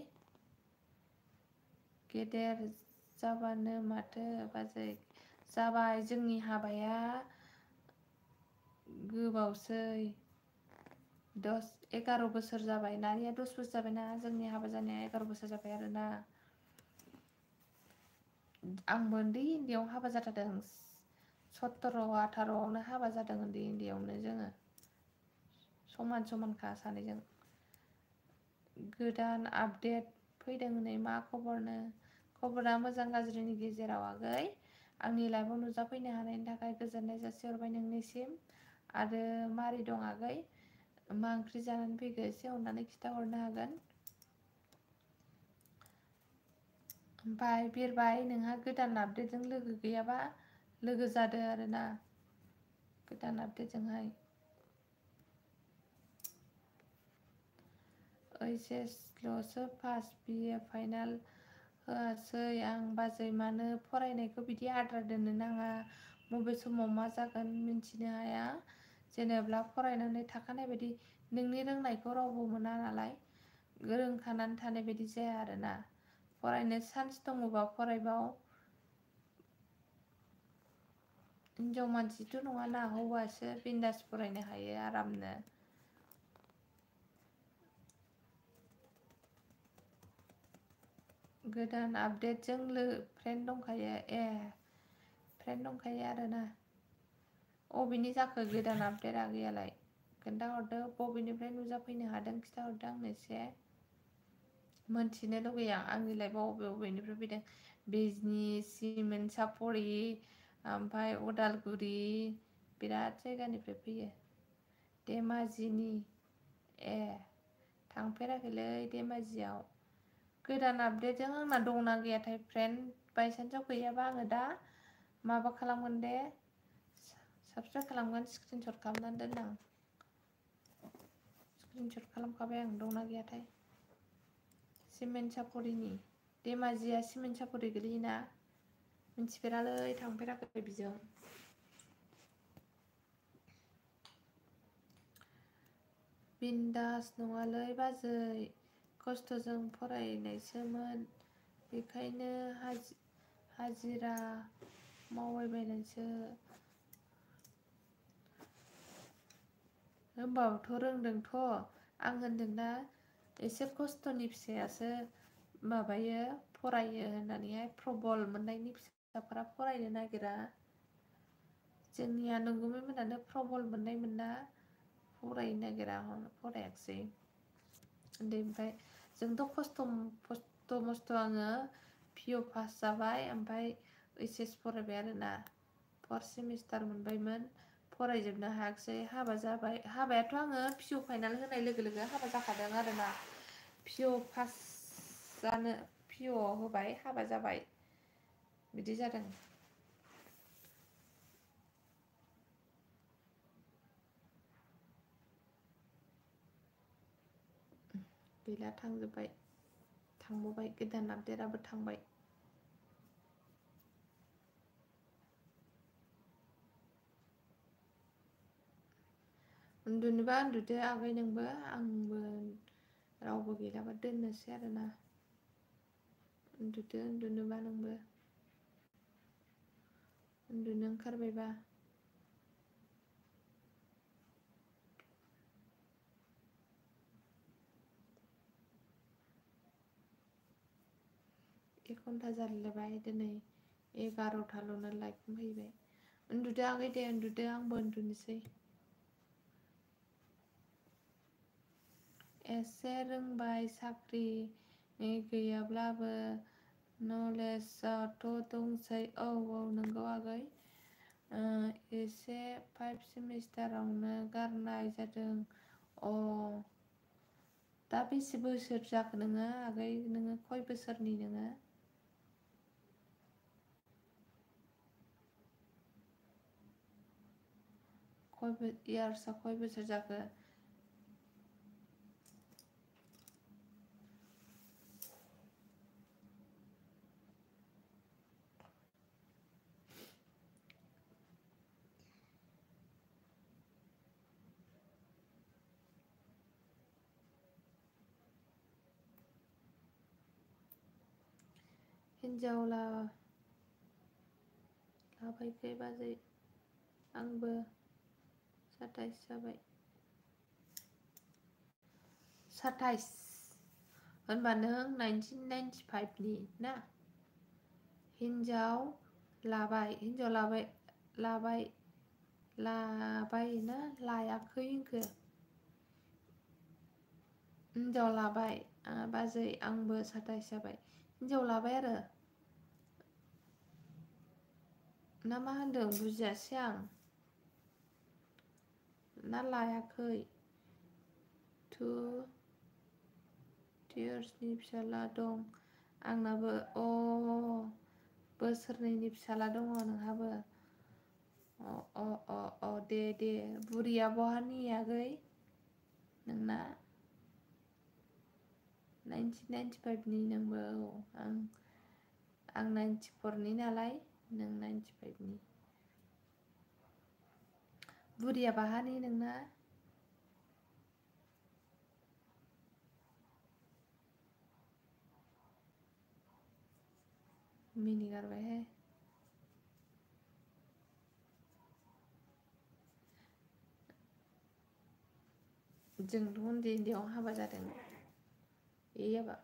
गेदेर जाबानो माथो बाजै जाबाय जोंनि हाबाया गोबावसै 11 बोसोर जाबाय नानिया 10 बोसोर जाबायना जोंनि हाबा जानाया 11 बोसोर जाबाय आरोना आंबो उन्दैयाव हाबा जाथारदों 17-18 हाबा जादों उन्दैयावनो जोङो समान समानखा सानैजों गोदान आपडेट फैदों नै मा खबरनो खबरा मोजां गाज्रिनि गेजेराव आगै आंनि लाइफआव नुजाफैनो हानायनि थाखाय गोजोननाय जासिहरबाय नोंनिसिम आरो मारै दं आगै मा ओंख्रि जानानै फैखो एसे अननानै खिथाहरनो हागोन ओमफ्राय बिरबाय नोंहा गोदान आपडेटजों लोगो गैयाबा लोगो जादो आरोना गोदान आपडेटजोंहाय ओइचएसल'सो पास बिए फाइनाल होआसै आं बाजै मानो फरायनायखौ बिदि आद्रा दोननो नाङा बबे समाव मा जागोन मिन्थिनो हाया जेनेब्ला फरायनानै थाखानाय बायदि नोंनि रोंनायखौ रावबो मोना नालाय रोंखानानै थानाय बायदि जाया आरोना फरायनो चान्स दङबा फरायबाव हिनजाव मानसिथ' नङाना हौवासो बिन्दास फरायनो हायो आरामनो गोदान आपडेटजों फ्रेन्ड दंखायो फ्रेन्ड दंखायो आरोना अबेनि जाखो गोदान आपडेट आगैयालाय खोन्थाहरदो बबेनिफ्राय नुजाफैनो हादों खिथाहरदो आंनो एसे मोनथिनो लुगैयो आंनि लाइफआव बबेनिफ्राय फैदों बिजनि सिमेन्ट सापरि ओमफ्राय उदालगुरि बिराद जायगानिफ्राय फैयो धेमाजिनि थांफेराखैलै धेमाजियाव गोदान आपडेटजों आंना दंना गैयाथाय फ्रेन्ड बायसान्सआव गैयाबा आङो दा माबा खालामगोन दे साबसक्राइब खालामगोन स्क्रिनशट खालामनानै दोन आं स्क्रिनशट खालामखाबाय आं दंना गैयाथाय सिमेन्ट सापरिनि धेमाजिया सिमेन्ट सापरि गोलैयोना मिन्थिफेरालै थांफेराखै बिजों बिन्दास नङालै बाजै खस्थ'जों फरायनायसोमोन बेखायनो हाजिरा मावबायबायनानैसो होमबाबोथ' रोंदोंथ' आं होनदोंना एसे खस्थ'नि फिसायासो माबायो फरायो होननानैहाय प्रबल मोननायनि फिसाफोरा फरायनो नागिरा जोंनिया नंगुमै मोनानो प्रबल मोननाय मोनना फरायनो नागिरा फरायाखिसै उन्दैनिफ्राय जोंथ' खस्थ' मस्थ' आङो पिअ पास जाबाय ओमफ्राय ओइस फरायबाय आरोना 4th सेमिस्टार मोनबायमोन फरायजोबनो हायाखिसै हाबा जाबाय हाबायाथ' आङो पिअ फाइनाल होनाय लोगो लोगो हाबा जाखादों आरोना पिअ पास जानो पिअ होबाय हाबा जाबाय बिदि जादों गैला थांजोब्बाय थांबावबाय गोदान आपडेटआबो थांबाय उन्दुनोबा उन्दुदो आगै नोंबो आंबो रावबो गैलाबा दोननोसै आरोना उन्दुदो उन्दुनोबा नोंबो उन्दुनो ओंखारबायबा एक घन्टा जालायबाय दिनै 11टाल'नो लाइक फैबाय उन्दुदो आगै दे उन्दुदो आंबो उन्दुनोसै एसे रोंबाय साख्रि गैयाब्लाबो नलेजआथ' दंसै औ नंगौ आगै एसे 5 सेमिस्टारावनो गारनाय जादों। अ दा बेसे बोसोर जाखो नोङो आगै? नोङो खय बोसोरनि नोङो? इयार्सआ खय बोसोर जाखो? हिनजाव लाबायखै बाजै? आंबो 27 जाबाय। 27 होनबा नों 1995 नि ना? हिनजाव लाबाय ना लायाखै होनखो? हिनजाव लाबाय बाजै आंबो 27 जाबाय। हिनजाव लाबाय आरो ना मा होनदों बुजियासै आं। ना लायाखै? 2 इयार्सनि फिसाला दं आंनाबो। बोसोरनैनि फिसाला दङ नोंहाबो? दे बुरिया बहानि आगै नोंना? 1995 नि नोंबो? औ आं 94 नि नालाय नों 95 नि। बुरिया बाहानि नोंना? मिनिगारबायहाय। जोंथ' उन्दै उन्दैयावनो हाबा जादों। एयाबा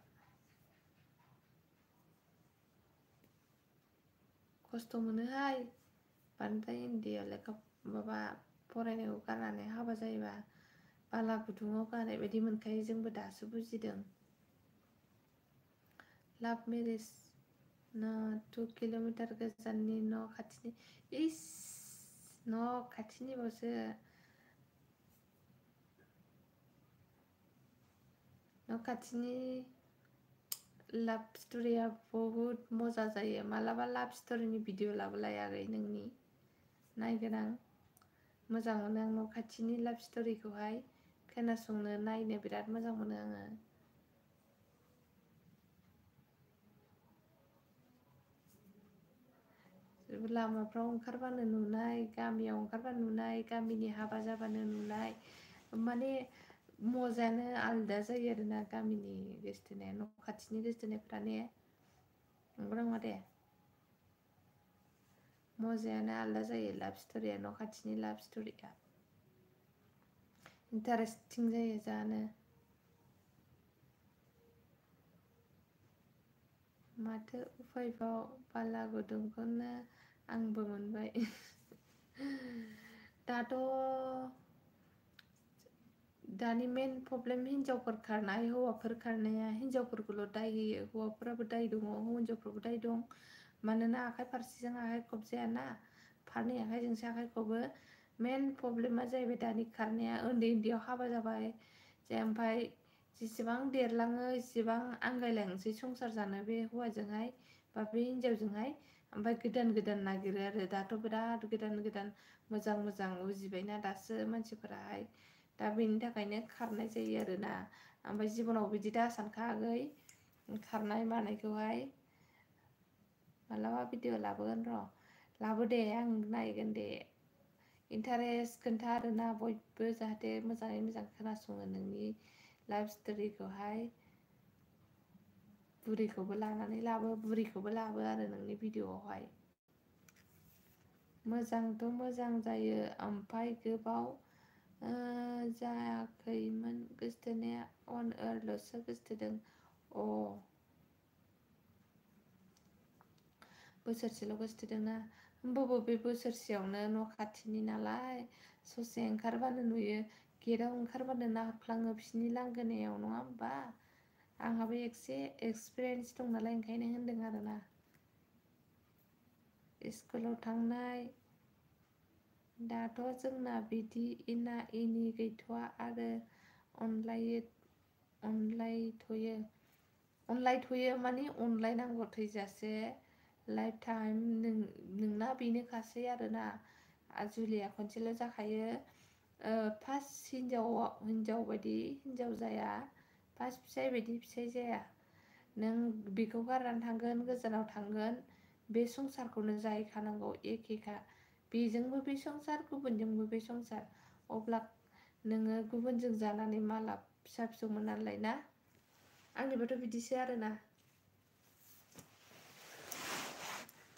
खस्थ' मोनोहाय बांद्राय उन्दैयाव लेखा माबा फरायनायखौ गारनानै हाबा जायोबा बाला गुदुङाव गानाय बायदि मोनखायो। जोंबो दासो बुजिदों। लाभ मेरिज ना 2 किल'मिटार गोजाननि न' खाथिनि? इस न' खाथिनिबावसो। न' खाथिनि लाभ स्ट'रिया बहुद मजा जायो। मालाबा लाभ स्ट'रिनि भिडिअ लाबोलाय आगै नोंनि नायगोन आं। मोजां मोनो आं न' खाथिनि लाभ स्ट'रिखौहाय खोनासंनो नायनो बिराद मोजां मोनो आङो। लामाफ्राव ओंखारबानो नुनाय, गामियाव ओंखारबानो नुनाय, गामिनि हाबा जाबानो नुनाय, माने मजायानो आलदा जायो आरोना गामिनि गोसथोनाया न' खाथिनि गोसथोनायफ्रा ने? नंगौना नङा दे? मजायानो आलदा जायो लाभ स्ट'रिया, न' खाथिनि लाभ स्ट'रिया इन्टारेस्टिं जायो जानो। माथो उफायबाव बाला गुदुंखौनो आंबो मोनबाय। दाथ' दानि मेन प्रब्लेम हिनजावफोर खारनाय हौवाफोर खारनाया हिनजावफोरखौल' दाय होयो। हौवाफोराबो दाय दङ, हिनजावफ्राबो दाय दं। मानोना आखाइ फारसेजों आखाइ खबजायाना, फारनै आखाइजोंसो आखाइ खबो। मेन प्रब्लेमा जाहैबाय दानि खारनाया उन्दै उन्दैयाव हाबा जाबाय जे ओमफ्राय जेसेबां देरलाङो एसेबां आंगायलांसै संसार जानो बे हौवाजोंहाय बा बे हिनजावजोंहाय। ओमफ्राय गोदान गोदान नागिरो आरो दाथ' बिराद गोदान गोदान मोजां मोजां उजिबायना दासो मानसिफोराहाय। दा बेनि थाखायनो खारनाय जायो आरोना। ओमफ्राय जिबनाव बिदि दा सानखा आगै खारनाय मानायखौहाय। मालाबा भिडिअ लाबोगोन र'। लाबो दे आं नायगोन दे। इन्टारेस्ट खोन्था आरोना बयबो जाहाथे मोजाङै मोजां खोनासङो नोंनि लाभ स्ट'रिखौहाय। बुरिखौबो लानानै लाबो, बुरिखौबो लाबो आरो नोंनि भिडिअ'आवहाय। मोजांथ' मोजां जायो ओमफ्राय गोबाव जायाखैमोन गोसथोनाया 1 इयारल'सो गोसथोदों। बोसोरसेल' गोसथोदोंना? होमबाबो बे बोसोरसेयावनो न' खाथिनि नालाय ससे ओंखारबानो नुयो। गेटआव ओंखारबानो नाहरफ्लाङो बिसिनि लांगोनायाव, नङा होमबा? आंहाबो एसे एक्सपिरियेन्स दं नालाय ओंखायनो होनदों आरोना। स्कुलाव थांनाय दाथ' जोंना बिदि एना एनि गैथ'वा आरो अनलायथ'यो माने अनलायनांगौ थैजासे लाइफ टाइम नोंना बेनोखासै आरोना जुलिया खनसेल' जाखायो फार्स्ट हिनजाव बायदि हिनजाव जाया फार्स्ट फिसाइ बायदि फिसाइ जाया नों बेखौ गारनानै थांगोन गोजानाव थांगोन बे संसारखौनो जाहैखानांगौ एखेखा बेजोंबो बे संसार गुबुनजोंबो बे संसार अब्ला नोङो गुबुनजों जानानै मा लाब फिसा फिसौ मोननानैलाय ना आंनिबाथ' बिदिसो आरोना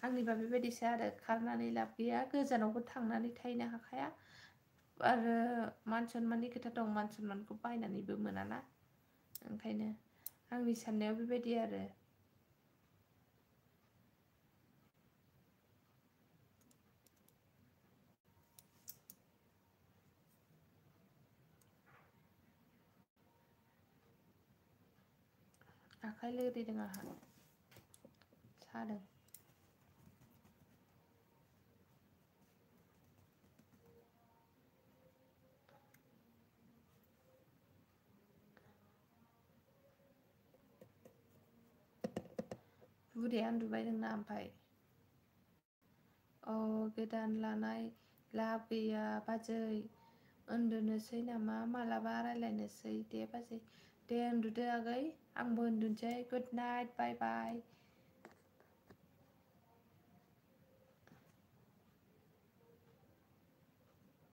आंनिबा बेबायदिसो आरो खारनानै लाब गैया गोजानावबो थांनानै थाहैनो हाखाया आरो मान सनमाननि खोथा दं मान सनमानखौ बायनानैबो मोनाना ओंखायनो आंनि साननायाव बेबायदि आरो आखाइ लोरिदों आंहा सादों बुरिया उन्दुबाय नोंना ओमफ्राय गोदान लानाय लाब गैया बाजै उन्दुनोसै नामा मालाबा रायज्लायनोसै दे बाजै दे उन्दुदो आगै आंबो उन्दुनोसै गुड नाइट बाय बाय